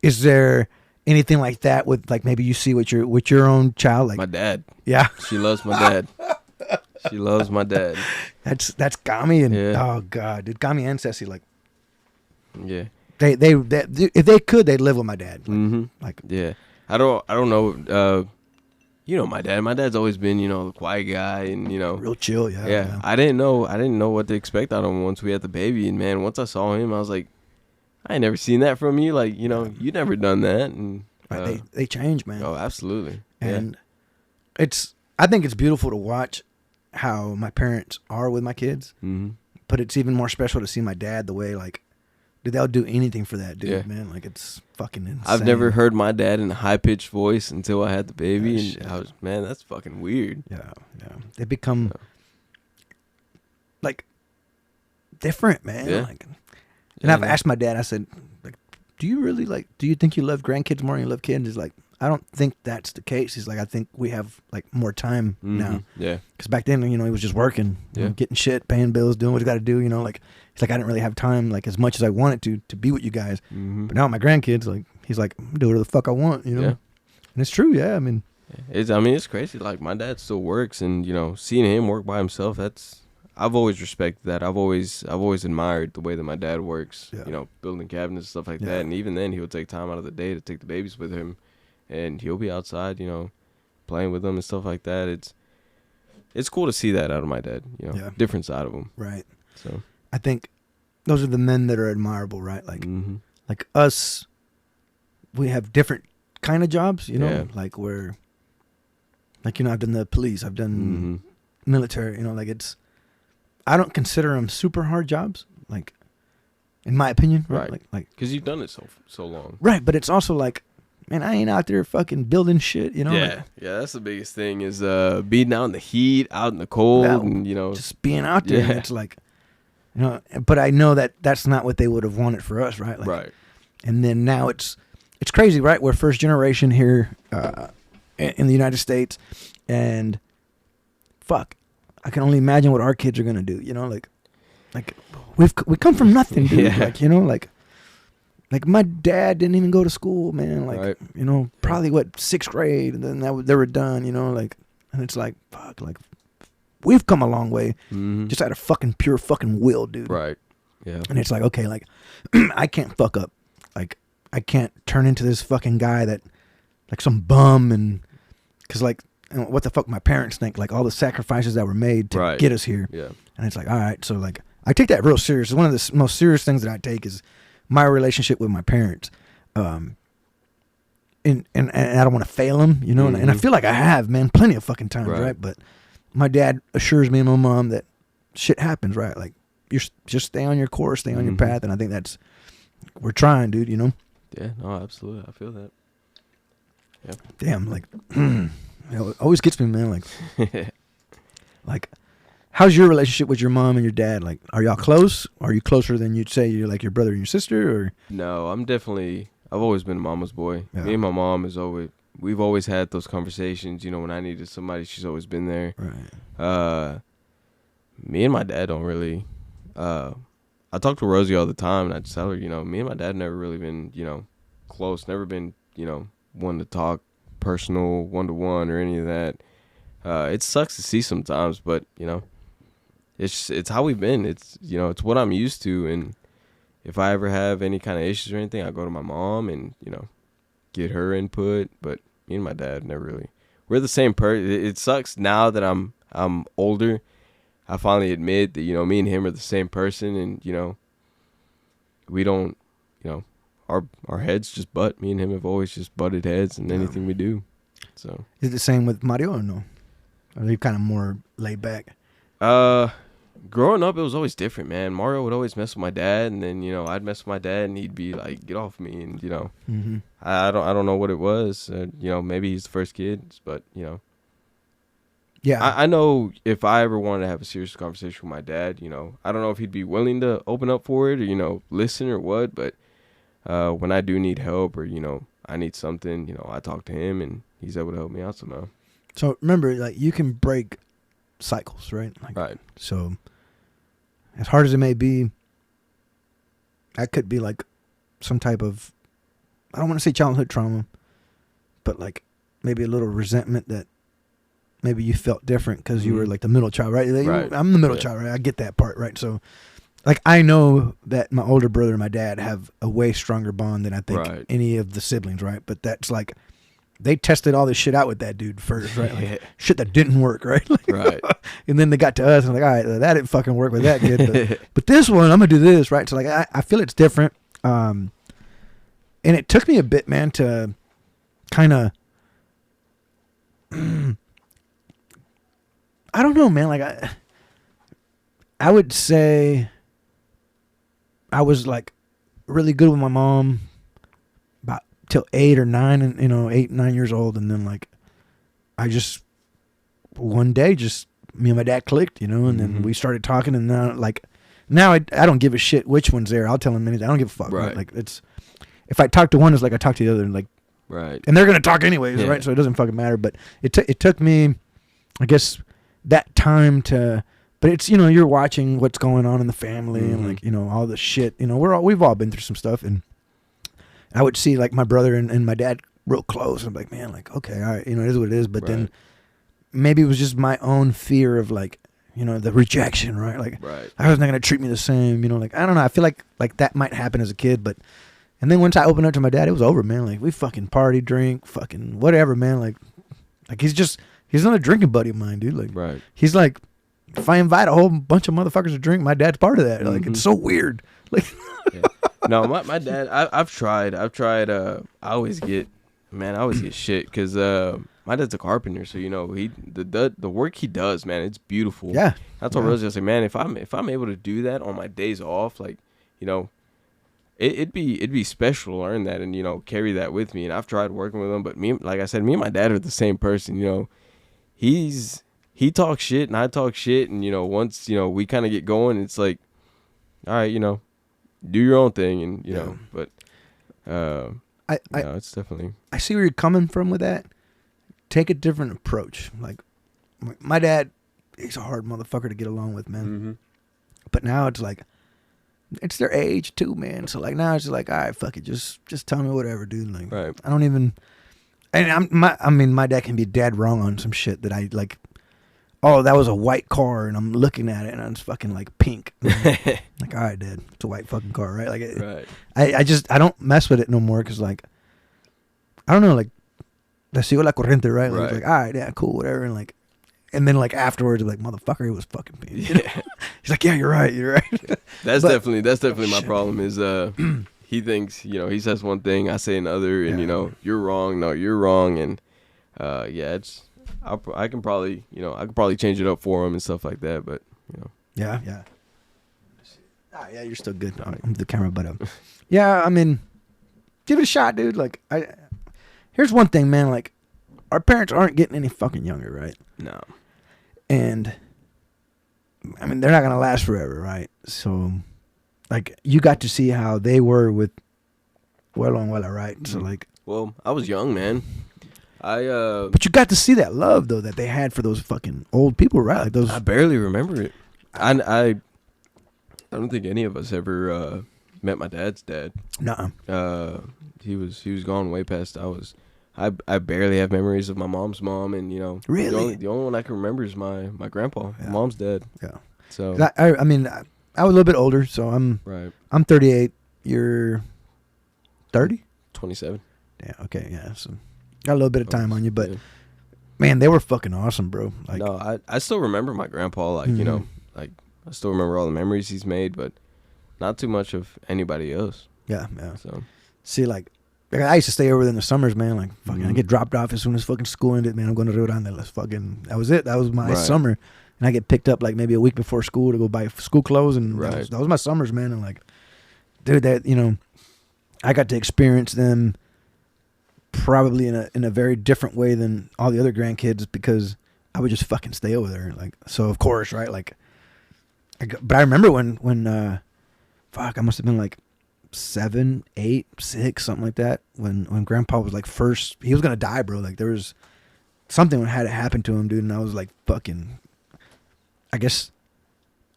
is there anything like that with, like, maybe you see with your own child? Like, My dad. yeah, She loves my dad. She loves my dad. that's Gami and Yeah. oh god, dude, Gami and Ceci, like, Yeah. they if they could, they'd live with my dad. Like, Mm-hmm. like, Yeah. I don't know. You know my dad. My dad's always been, you know, the quiet guy, and you know. real chill, yeah. Yeah. I didn't know what to expect out of him once we had the baby, and man, once I saw him, I was like, I ain't never seen that from you. Like, you know, you never done that, and Right, they change, man. oh, absolutely. And I think it's beautiful to watch how my parents are with my kids, Mm-hmm. but it's even more special to see my dad the way, like, dude, they'll do anything for that dude, Yeah. man. Like, it's fucking insane. I've never heard my dad in a high pitched voice until I had the baby, Yeah, and shit. I was, man, that's fucking weird. Yeah. They become like different, man. Yeah. Like, and Yeah, I've asked my dad, I said, like, do you think you love grandkids more than you love kids? He's like, I don't think that's the case. He's like, I think we have, like, more time now. Yeah. Because back then, you know, he was just working, you know, Yeah. getting shit, paying bills, doing what he got to do, you know, like, he's like, I didn't really have time, like, as much as I wanted to be with you guys. Mm-hmm. But now my grandkids, like, he's like, I'm do whatever the fuck I want, you know? Yeah. And it's true, yeah. I mean, It's crazy. Like, my dad still works, and you know, seeing him work by himself, I've always respected that. I've always admired the way that my dad works. Yeah. You know, building cabinets and stuff like Yeah. that. And even then, he'll take time out of the day to take the babies with him, and he'll be outside, you know, playing with them and stuff like that. It's cool to see that out of my dad. You know, Yeah. different side of him. right. So. I think those are the men that are admirable, right? Like, Mm-hmm. like us, we have different kind of jobs, you know, Yeah. like we're, like, you know, I've done the police, I've done military, you know, like I don't consider them super hard jobs, like, in my opinion, right? Right. Like, Because you've done it so long. right. But it's also like, man, I ain't out there fucking building shit, you know? Yeah, Like, yeah, that's the biggest thing is being out in the heat, out in the cold, Yeah, and you know, just being out there. And Yeah. it's like, you know, but I know that that's not what they would have wanted for us, right? Like, right? And then now it's crazy, right? We're first generation here in the United States, and fuck, I can only imagine what our kids are gonna do. You know, like we come from nothing, dude. Yeah. Like, you know, like my dad didn't even go to school, man. Like, Right. you know, probably what, 6th grade, and then they were done. You know, like, and it's like, fuck, like, we've come a long way Mm-hmm. just out of fucking pure fucking will, dude. Right. Yeah. And it's like, okay, like, I can't fuck up. Like, I can't turn into this fucking guy that, like, some bum, and, because, like, you know, what the fuck my parents think, like, all the sacrifices that were made to Right. get us here. Yeah. And it's like, all right, so, like, I take that real serious. One of the most serious things that I take is my relationship with my parents. And I don't want to fail them, you know, and I Mhm. feel like I have, man, plenty of fucking times, Right. right? But my dad assures me and my mom that shit happens, right? Like, you're just stay on your course, stay on your Mhm. path, and I think we're trying, dude, you know? Yeah. No, absolutely. I feel that. Yeah. Damn, like, it always gets me, man. Like, how's your relationship with your mom and your dad? Like, are y'all close? Are you closer than you'd say you're like your brother and your sister? Or No, I've always been a mama's boy. Yeah. Me and my mom we've always had those conversations. You know, when I needed somebody, she's always been there. right? Me and my dad don't really. I talk to Rosie all the time, and I just tell her, you know, me and my dad never really been, you know, close. Never been, you know, one to talk personal, 1-to-1 or any of that. It sucks to see sometimes, but you know, it's how we've been. It's, you know, it's what I'm used to, and if I ever have any kind of issues or anything, I go to my mom and, you know, get her input. But me and my dad never really. We're the same person. It sucks now that I'm older. I finally admit that, you know, me and him are the same person, and, you know, we don't, you know, our heads just butt. Me and him have always just butted heads in anything we do. So Is it the same with Mario or no? Are they kind of more laid back? Growing up, it was always different, man. Mario would always mess with my dad, and then, you know, I'd mess with my dad, and he'd be like, "Get off me!" And, you know, I don't know what it was. You know, maybe he's the first kid, but, you know. Yeah, I know if I ever wanted to have a serious conversation with my dad, you know, I don't know if he'd be willing to open up for it or, you know, listen or what, but when I do need help or, you know, I need something, you know, I talk to him and he's able to help me out somehow. So remember, like, you can break cycles, right? Like, Right. So as hard as it may be, that could be like some type of, I don't want to say childhood trauma, but like maybe a little resentment that maybe you felt different because you were like the middle child, right? Like, Right. I'm the middle child, right? I get that part, right? So, like, I know that my older brother and my dad have a way stronger bond than I think any of the siblings, right? But that's like, they tested all this shit out with that dude first, right? Like, shit that didn't work, right? Like, Right. And then they got to us and like, all right, that didn't fucking work with that kid. But this one, I'm going to do this, right? So, like, I feel it's different. And it took me a bit, man, to kind of... I don't know, man. Like, I would say I was like really good with my mom about till 8 or 9, and 8, 9 years old, and then like I just one day just me and my dad clicked, and then we started talking, and now I don't give a shit which one's there. I'll tell him anything. I don't give a fuck. Right? Like, it's if I talk to one, it's like I talk to the other, like and they're gonna talk anyways, right? So it doesn't fucking matter. But it took me, I guess, that time to, but it's, you're watching what's going on in the family and like, all the shit, we've all been through some stuff, and I would see like my brother and my dad real close. And I'm like, man, like, okay, all right, it is what it is. But then maybe it was just my own fear of like, the rejection, right? Like, I was not going to treat me the same, like, I don't know. I feel like that might happen as a kid, and then once I opened up to my dad, it was over, man. Like, we fucking party, drink, fucking whatever, man. Like he's another drinking buddy of mine, dude. Like, he's like, if I invite a whole bunch of motherfuckers to drink, my dad's part of that. Like, it's so weird. Like, no, my dad, I've tried. I always get shit because my dad's a carpenter, so the work he does, man, it's beautiful. Yeah, that's what Rosie, I say, man. If I'm able to do that on my days off, like, it'd be special to learn that and carry that with me. And I've tried working with him, but like I said, me and my dad are the same person. He talks shit and I talk shit, and once we kind of get going, it's like, all right, do your own thing, and but it's definitely, I see where you're coming from with that. Take a different approach. Like, my dad, he's a hard motherfucker to get along with, man. But now it's like, it's their age too, man. So like now it's just like, all right, fuck it, just tell me whatever, dude. Like, I don't even. And my dad can be dead wrong on some shit that I like. Oh, that was a white car, and I'm looking at it, and it's fucking like pink. Like, all right, Dad, it's a white fucking car, right? Like, I don't mess with it no more, because like, I don't know, like, la sigo la corriente, right? Like, all right, yeah, cool, whatever, and then like afterwards, I'm like, motherfucker, he was fucking pink. He's like, yeah, you're right. That's definitely my problem. Is he thinks he says one thing, I say another, and you're wrong. No, you're wrong, and it's. I can probably change it up for him and stuff like that, but Yeah. Yeah, you're still good on the camera, but yeah, I mean, give it a shot, dude. Like, here's one thing, man. Like, our parents aren't getting any fucking younger, right? No. And I mean, they're not gonna last forever, right? So, like, you got to see how they were with Wella and Wella, right? So, like, well, I was young, man. But you got to see that love though that they had for those fucking old people, right? Like those. I barely remember it. I don't think any of us ever met my dad's dad. Nuh-uh. He was gone way past. I barely have memories of my mom's mom, and Really? the only one I can remember is my grandpa. Yeah. My mom's dead. Yeah. So I mean, I was a little bit older, so I'm 38. You're 30? 27. Yeah. Okay. Yeah. So got a little bit of time on you, but man, they were fucking awesome, bro. Like, no, I still remember my grandpa. Like like I still remember all the memories he's made, but not too much of anybody else. Yeah. Yeah. So see, like I used to stay over there in the summers, man. Like, fucking, I get dropped off as soon as fucking school ended, man. I'm going to Rio Grande. That was it. That was my summer. And I get picked up like maybe a week before school to go buy school clothes, and that was my summers, man. And like, dude, that I got to experience them probably in a very different way than all the other grandkids because I would just fucking stay over there. Like, so of course, right? Like, but I remember when I must have been like 7, 8, 6, something like that. When Grandpa was like he was gonna die, bro. Like, there was something that had to happen to him, dude. And I was like, fucking. I guess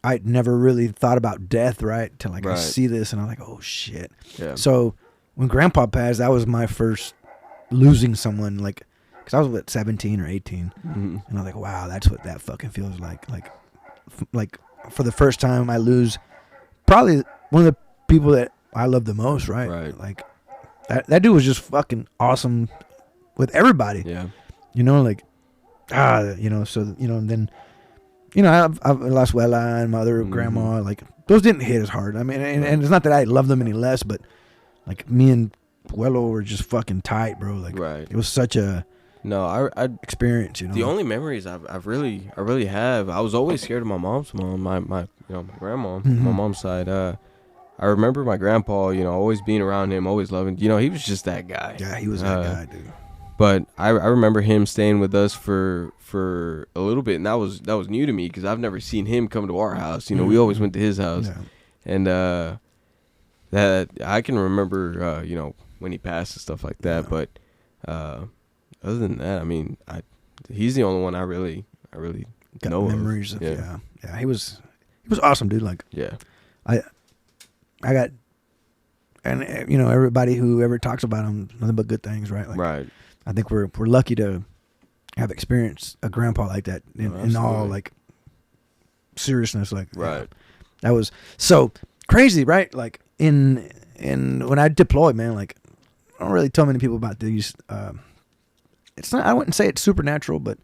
I'd never really thought about death, right? Till like I see this, and I'm like, oh shit. Yeah. So when Grandpa passed, that was my first losing someone, like, because I was 17 or 18, and I was like, wow, that's what that fucking feels like. Like for the first time, I lose probably one of the people that I love the most, right? Right. Like that dude was just fucking awesome with everybody. Yeah. Like, so and then I've lost Wella and my other grandma. Like, those didn't hit as hard. I mean, and it's not that I love them any less, but like, me and Wella were just fucking tight, bro. Like, it was such a I experience. The only memories I really have. I was always scared of my mom's mom, my grandma, my mom's side. I remember my grandpa, always being around him, always loving. He was just that guy. Yeah, he was that guy, dude. But I remember him staying with us for a little bit, and that was new to me because I've never seen him come to our house. We always went to his house, and that I can remember, when he passed and stuff like that. But other than that, I mean, he's the only one I really got know memories of. Yeah, he was awesome, dude. Like, I got, and everybody who ever talks about him, nothing but good things, right? Like, I think we're lucky to have experienced a grandpa like that in all, like, seriousness. Like, that was so crazy, right? Like, in when I deployed, man, like, I don't really tell many people about these. It's not. I wouldn't say it's supernatural, but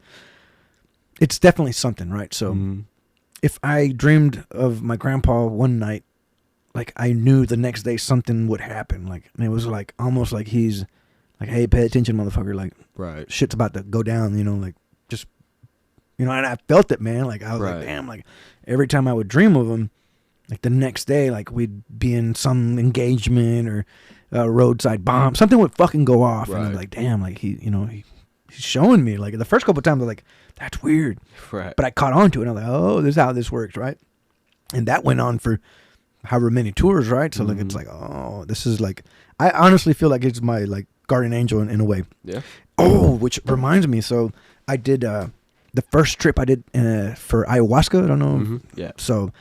it's definitely something, right? So, if I dreamed of my grandpa one night, like, I knew the next day something would happen. Like, and it was like almost like he's like, hey, pay attention, motherfucker. Like, shit's about to go down. Like, just and I felt it, man. Like, I was like, damn. Like, every time I would dream of him, like, the next day, like, we'd be in some engagement or a roadside bomb, something would fucking go off, and I'm like, damn. Like, he's showing me. Like, the first couple of times, I was like, that's weird. But I caught on to it, and I'm like, oh, this is how this works, right? And that went on for however many tours, right? So like, it's like, oh, this is like, I honestly feel like it's my, like, guardian angel in a way. Yeah. Oh, which reminds me, so I did the first trip I did for ayahuasca. I don't know. Yeah. So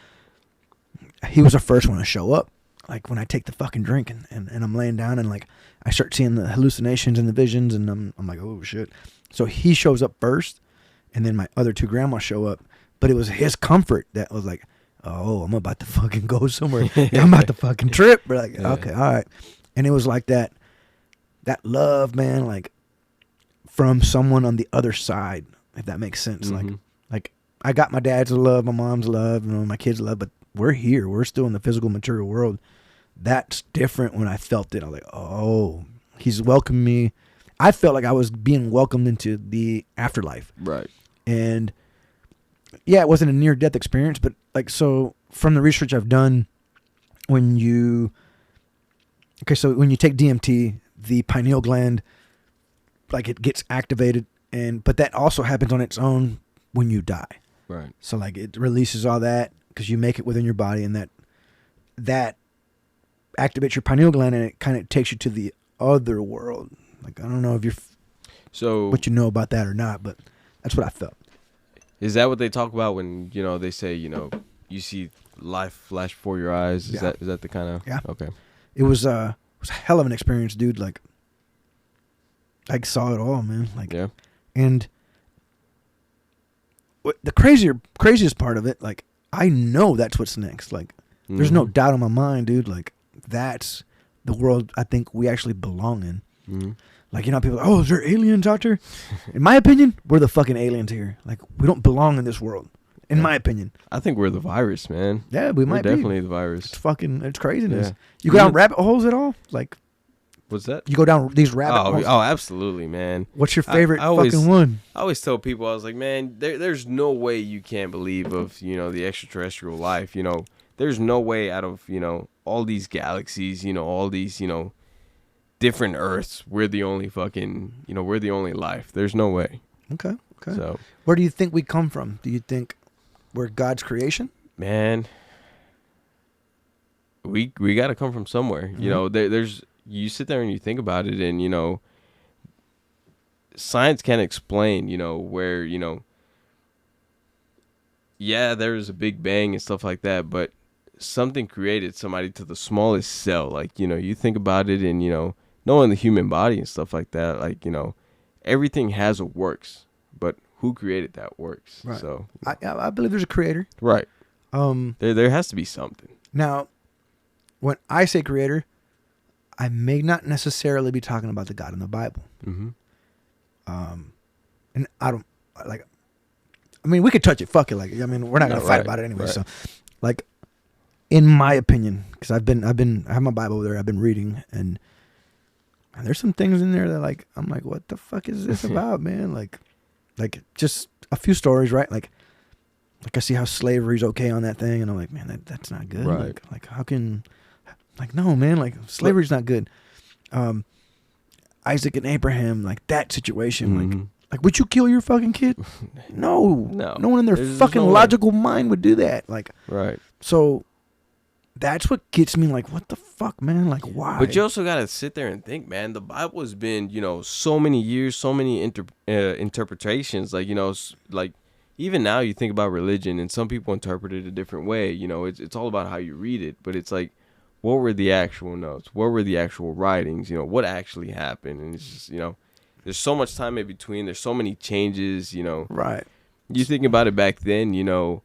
he was the first one to show up. Like, when I take the fucking drink and I'm laying down and, like, I start seeing the hallucinations and the visions, and I'm like, oh shit. So he shows up first, and then my other two grandmas show up. But it was his comfort that was like, oh, I'm about to fucking go somewhere. I'm about to fucking trip. We're like, okay, all right. And it was like that love, man, like, from someone on the other side, if that makes sense. Like I got my dad's love, my mom's love, my kids' love, but we're here. We're still in the physical material world. That's different. When I felt it, I was like, oh, he's welcomed me. I felt like I was being welcomed into the afterlife. Right. And yeah, it wasn't a near-death experience, but, like, so from the research I've done, when you take DMT, the pineal gland like it gets activated, but that also happens on its own when you die. Right. So like it releases all that because you make it within your body, and that activates your pineal gland, and it kind of takes you to the other world. Like I don't know if what you know about that or not, but that's what I felt. Is that what they talk about when they say you see life flash before your eyes? Is that the kind of Okay? It was a hell of an experience, dude. Like I saw it all, man. Like and the craziest part of it, like I know that's what's next. Like there's no doubt in my mind, dude. Like that's the world I think we actually belong in. Mm-hmm. Like, people are like, oh, is there aliens out there? In my opinion, we're the fucking aliens here. Like, we don't belong in this world. In my opinion. I think we're the virus, man. Yeah, we're definitely the virus. It's craziness. Yeah. You go down rabbit holes at all? Like, what's that? You go down these rabbit holes? Oh, absolutely, man. What's your favorite fucking one? I always tell people, I was like, man, there's no way you can't believe of, the extraterrestrial life. There's no way out of, all these galaxies, all these, different Earths, we're the only fucking, we're the only life. There's no way. Okay. So, where do you think we come from? Do you think we're God's creation? Man, we got to come from somewhere. Mm-hmm. There's you sit there and you think about it, and science can't explain, where there's a big bang and stuff like that, but something created somebody to the smallest cell. Like, you think about it, and knowing the human body and stuff like that, like, everything has a works, but who created that works? Right. So I believe there's a creator. Right. There has to be something. Now, when I say creator, I may not necessarily be talking about the God in the Bible. Mm-hmm. And I don't like. I mean, we could touch it. Fuck it. Like, I mean, we're not gonna fight about it anyway. Right. So, like, in my opinion, because I have my Bible over there. I've been reading, and there's some things in there that I'm like, what the fuck is this about, man? Like just a few stories, right? Like I see how slavery's okay on that thing, and I'm like, man, that's not good. Right. Like how can, no, man, like slavery's not good. Isaac and Abraham, like that situation, mm-hmm. like would you kill your fucking kid? No one in their fucking logical mind would do that. Like, right. So that's what gets me, like, what the fuck, man? Like, why? But you also got to sit there and think, man, the Bible has been, so many years, so many interpretations. Like, like even now you think about religion, and some people interpret it a different way. It's all about how you read it. But it's like, what were the actual notes? What were the actual writings? What actually happened? And it's just, there's so much time in between. There's so many changes, Right. You think about it back then,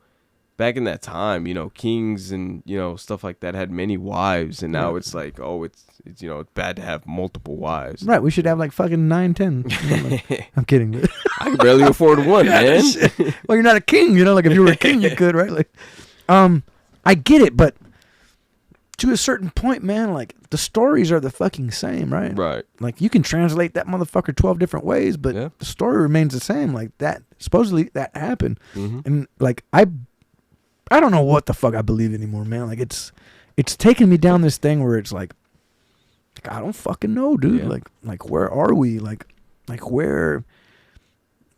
back in that time, kings and, stuff like that had many wives, and now it's like, oh, it's it's bad to have multiple wives. Right, we should have like fucking 9, 10. I'm kidding. I can barely afford one, man. Well, you're not a king, like if you were a king, you could, right? Like, I get it, but to a certain point, man, like the stories are the fucking same, right? Right. Like you can translate that motherfucker 12 different ways, but the story remains the same. Like that, supposedly that happened, and like I don't know what the fuck I believe anymore, man. Like it's taking me down this thing where it's like I don't fucking know, dude. Yeah. Like where are we? Like where?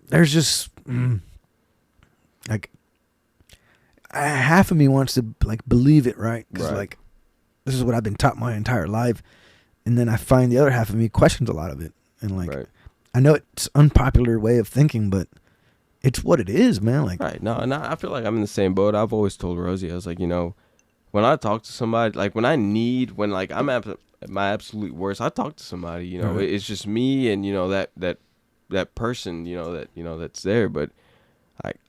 There's just like half of me wants to like believe it, right? Because like this is what I've been taught my entire life, and then I find the other half of me questions a lot of it, and like I know it's an unpopular way of thinking, but it's what it is, man. Like No, I feel like I'm in the same boat. I've always told Rosie, I was like, when I talk to somebody, like when like I'm at my absolute worst, I talk to somebody, it's just me and that person, that's there. But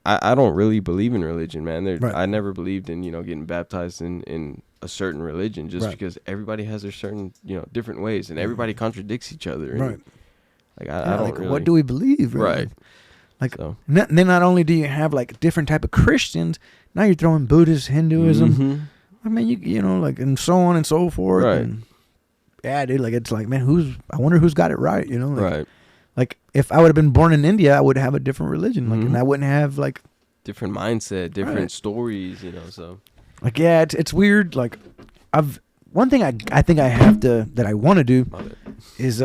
I don't really believe in religion, man. I never believed in getting baptized in a certain religion, just because everybody has their certain different ways, and everybody contradicts each other. And, right. Like I don't like really. What do we believe? Right. Like then not only do you have like different type of Christians, now you're throwing Buddhist, Hinduism. Mm-hmm. I mean, you like, and so on and so forth. Right. And yeah, dude. Like it's like, man, I wonder who's got it right. Like, right. Like if I would have been born in India, I would have a different religion. Like, and I wouldn't have like different mindset, different stories. So like it's weird. Like one thing I think I have to that I want to do is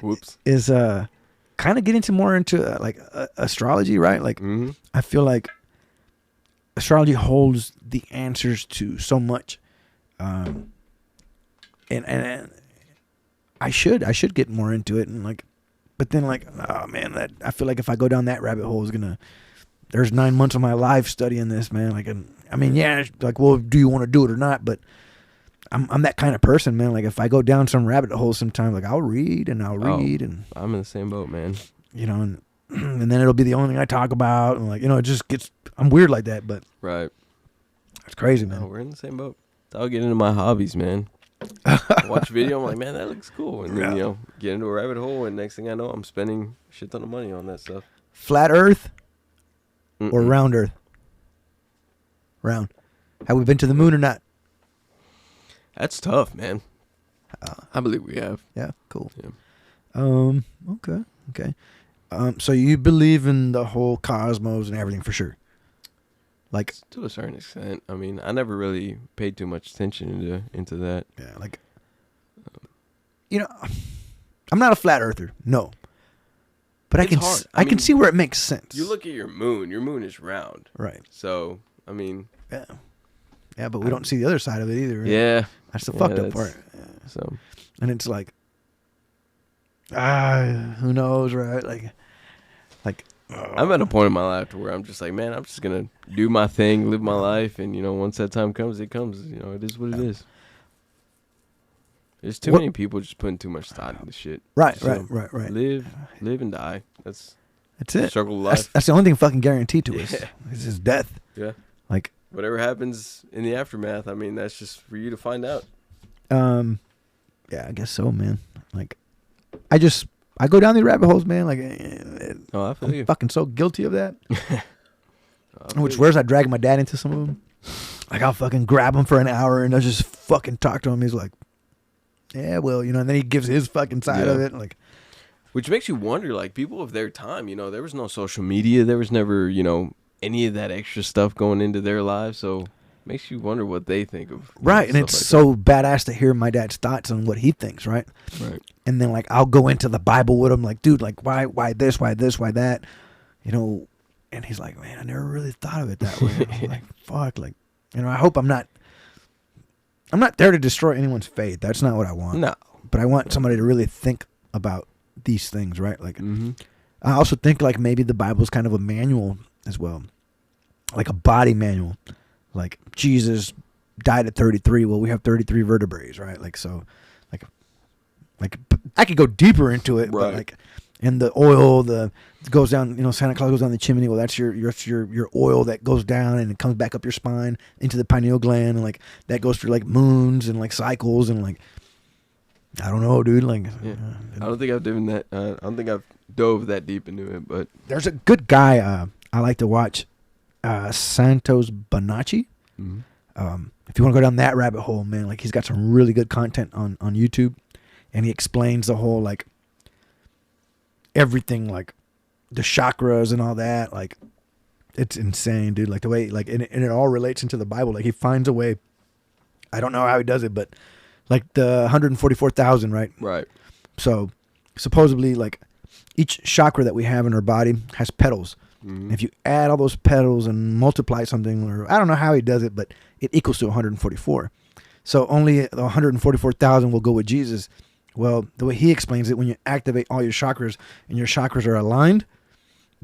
Whoops. is kind of get into more into astrology, right? Like I feel like astrology holds the answers to so much, and I should get more into it, and like, but then like, oh man, that I feel like if I go down that rabbit hole, there's 9 months of my life studying this, man. Like, and I mean, yeah, like, well, do you want to do it or not? But I'm that kind of person, man. Like, if I go down some rabbit hole sometime, like, I'll read and and I'm in the same boat, man. You know, and then it'll be the only thing I talk about, and like, you know, it just gets. I'm weird like that, but right, it's crazy, man. No, we're in the same boat. I'll get into my hobbies, man. Watch a video, I'm like, man, that looks cool, and then get into a rabbit hole, and next thing I know, I'm spending a shit ton of money on that stuff. Flat Earth or round Earth? Round. Have we been to the moon or not? That's tough, man. I believe we have. Yeah, cool. Yeah. Okay. So you believe in the whole cosmos and everything for sure? Like, to a certain extent. I mean, I never really paid too much attention into that. Yeah, like, you know, I'm not a flat earther, no. But I can see where it makes sense. You look at your moon. Your moon is round. Right. So, I mean. Yeah, but we don't see the other side of it either. Right? Yeah. That's the fucked up part. Yeah. So. And it's like, who knows, right? Like. I'm at a point in my life to where I'm just like, man, I'm just going to do my thing, live my life. And, you know, once that time comes, it comes. You know, it is what it is. There's too many people just putting too much thought into shit. Right. Live and die. That's it. Struggle of life. That's the only thing fucking guaranteed to us. It's just death. Yeah. Like, whatever happens in the aftermath, I mean, that's just for you to find out. Yeah, I guess so, man. Like, I go down these rabbit holes, man. Like, I feel you. Fucking so guilty of that. Which worse, I drag my dad into some of them. Like, I'll fucking grab him for an hour and I'll just fucking talk to him. He's like, yeah, well, you know, and then he gives his fucking side of it. Like, which makes you wonder, like, people of their time, you know, there was no social media. There was never, you know, any of that extra stuff going into their lives. So makes you wonder what they think of. Right. And it's like so badass to hear my dad's thoughts on what he thinks. Right. Right. And then, like, I'll go into the Bible with him, like, dude, like, why this, why that, you know? And he's like, man, I never really thought of it that way. I'm like, fuck, like, you know, I hope I'm not there to destroy anyone's faith. That's not what I want. No. But I want somebody to really think about these things, right? Like, I also think, like, maybe the Bible's kind of a manual as well, like a body manual. Like, Jesus died at 33. Well, we have 33 vertebrae, right? Like, so, like I could go deeper into it, but like, and the oil, goes down. You know, Santa Claus goes down the chimney. Well, that's your oil that goes down and it comes back up your spine into the pineal gland, and like that goes through like moons and like cycles and like, I don't know, dude. Like, I don't think I've done that. I don't think I've dove that deep into it, but there's a good guy I like to watch, Santos Bonacci. If you want to go down that rabbit hole, man, like, he's got some really good content on YouTube, and he explains the whole, like, everything, like the chakras and all that. Like, it's insane, dude. Like, the way, like, and it all relates into the Bible. Like, he finds a way. I don't know how he does it, but like the 144,000, right? Right. So supposedly, like, each chakra that we have in our body has petals. If you add all those petals and multiply something, or I don't know how he does it, but it equals to 144. So only 144,000 will go with Jesus. Well, the way he explains it, when you activate all your chakras and your chakras are aligned,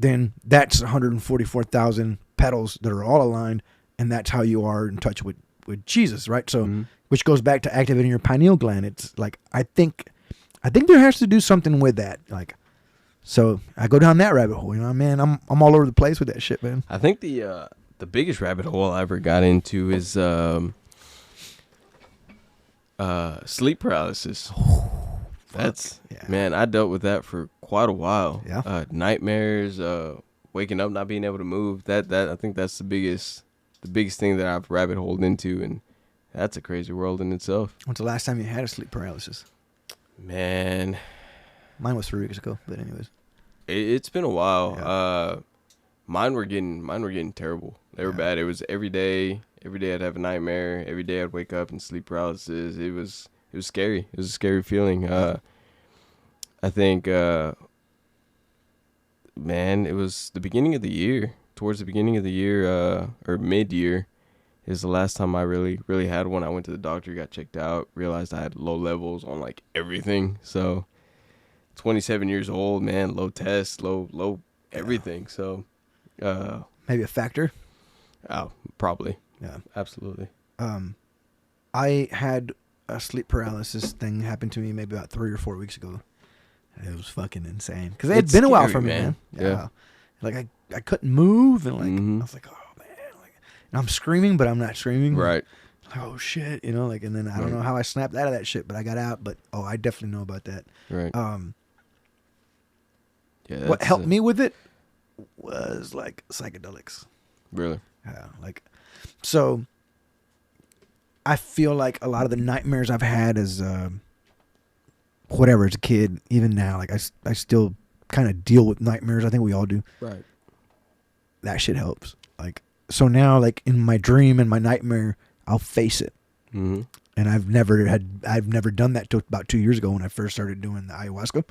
then that's 144,000 petals that are all aligned, and that's how you are in touch with Jesus, right? So, which goes back to activating your pineal gland. It's like, I think there has to do something with that, like. So I go down that rabbit hole, you know, man. I'm all over the place with that shit, man. I think the biggest rabbit hole I ever got into is sleep paralysis. That's man, I dealt with that for quite a while. Yeah. Nightmares, waking up not being able to move. That I think that's the biggest thing that I've rabbit holed into, and that's a crazy world in itself. When's the last time you had a sleep paralysis? Man, mine was 3 weeks ago, but anyways. It's been a while. Yeah. Mine were getting terrible. They were bad. It was every day. Every day I'd have a nightmare. Every day I'd wake up in sleep paralysis. It was scary. It was a scary feeling. I think, man, it was the beginning of the year. Towards the beginning of the year, or mid-year, is the last time I really had one. I went to the doctor, got checked out, realized I had low levels on like everything. So 27 years old, man, low test, low everything. So Maybe a factor. oh, probably. Yeah. Absolutely. I had a sleep paralysis thing happen to me maybe about 3 or 4 weeks ago. It was fucking insane because it had It's been a while scary, for me, man. man. Yeah. Like I couldn't move, and like Mhm. I was like, oh man, like, and I'm screaming, but I'm not screaming. Right. Like, oh shit, you know, like, and then I don't know how I snapped out of that shit, but I got out. But I definitely know about that. Right. Yeah. What helped me with it was like psychedelics. Really? Yeah, like, so I feel like a lot of the nightmares I've had as whatever as a kid, even now, like I still kind of deal with nightmares. I think we all do. Right. That shit helps. Like, so now, like in my dream and my nightmare, I'll face it. Mm-hmm. And I've never done that till about 2 years ago when I first started doing the ayahuasca.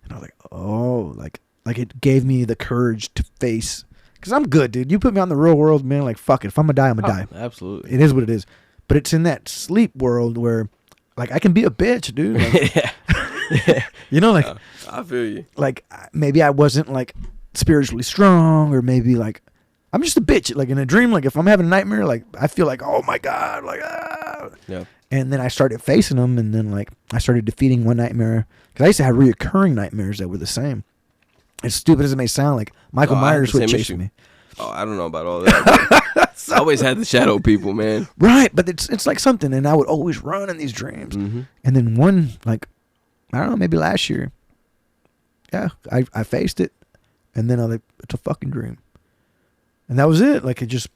And I was like, oh, like it gave me the courage to face. Because I'm good, dude. You put me on the real world, man, like, fuck it. If I'm going to die, I'm going to die. Absolutely. It is what it is. But it's in that sleep world where, like, I can be a bitch, dude. Like, Yeah. you know, like, I feel you. like maybe I wasn't, like, spiritually strong, or maybe, like, I'm just a bitch. Like, in a dream, like, if I'm having a nightmare, like, I feel like, oh, my God, like, ah. Yeah. And then I started facing them, and then, like, I started defeating one nightmare. Because I used to have reoccurring nightmares that were the same. As stupid as it may sound, like, Michael Myers would chase me. Oh, I don't know about all that. I always had the shadow people, man. Right, but it's like something, and I would always run in these dreams. Mm-hmm. And then one, like, I don't know, maybe last year, yeah, I faced it, and then I was like, it's a fucking dream. And that was it. Like, it just...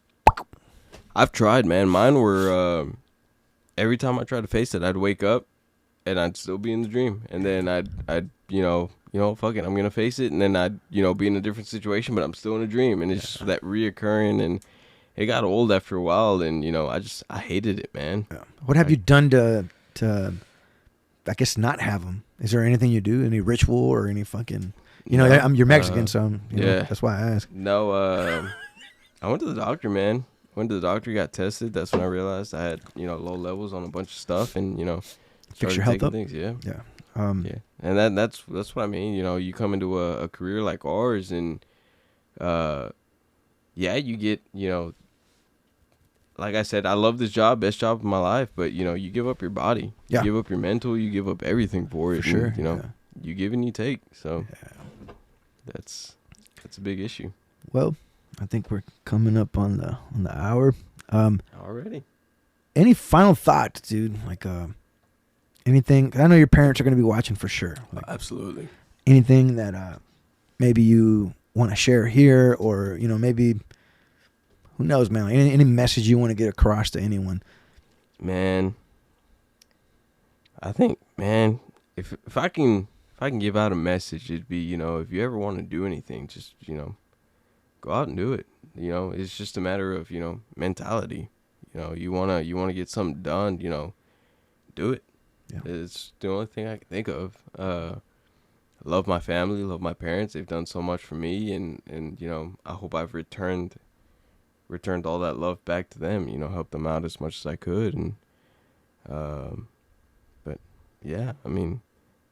I've tried, man. Mine were, every time I tried to face it, I'd wake up, and I'd still be in the dream. And then I'd fuck it, I'm going to face it. And then I'd, be in a different situation, but I'm still in a dream. And it's just that reoccurring, and it got old after a while. And, I hated it, man. Yeah. What have you done to, I guess, not have them? Is there anything you do? Any ritual or any fucking... you're Mexican, so that's why I ask. No, I went to the doctor, man. Went to the doctor, got tested. That's when I realized I had, low levels on a bunch of stuff, and, Fix your health up? things. Yeah. Yeah. Yeah. And that's what I mean. You come into a career like ours, and, you get, like I said, I love this job, best job of my life, but, you give up your body. Yeah. You give up your mental, you give up everything for it. For sure. And, you give and you take. So that's a big issue. Well, I think we're coming up on the hour. Already. Any final thoughts, dude? Like, anything? I know your parents are going to be watching for sure. Like, Absolutely. anything that maybe you want to share here, or maybe, who knows, man? Any message you want to get across to anyone? Man, I think, man, if I can give out a message, it'd be, if you ever want to do anything, just, go out and do it. It's just a matter of, mentality. You wanna get something done, do it. Yeah. It's the only thing I can think of. I love my family, love my parents. They've done so much for me, and I hope I've returned all that love back to them. Help them out as much as I could, and but yeah, I mean,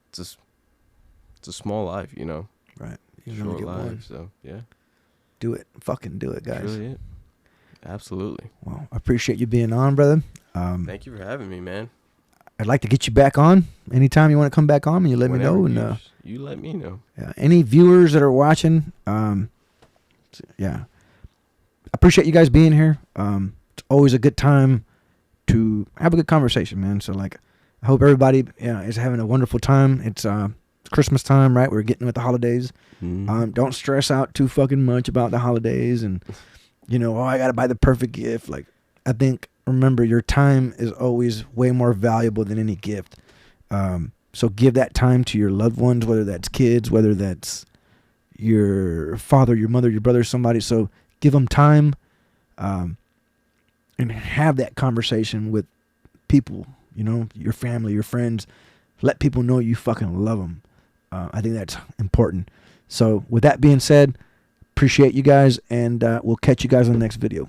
it's a small life, Right. Short life, so yeah. Do it. Fucking do it, guys. That's really it. Absolutely. Well, I appreciate you being on, brother. Thank you for having me, man. I'd like to get you back on anytime you want to come back on, and you let Whenever me know. And you let me know. Yeah. Any viewers that are watching, yeah, I appreciate you guys being here. It's always a good time to have a good conversation, man. So, like, I hope everybody is having a wonderful time. It's Christmas time, right? We're getting with the holidays. Mm-hmm. Don't stress out too fucking much about the holidays, and I gotta buy the perfect gift. Like, I think, remember, your time is always way more valuable than any gift. So give that time to your loved ones, whether that's kids, whether that's your father, your mother, your brother, somebody. So give them time, and have that conversation with people, your family, your friends. Let people know you fucking love them. I think that's important. So with that being said, appreciate you guys, and we'll catch you guys on the next video.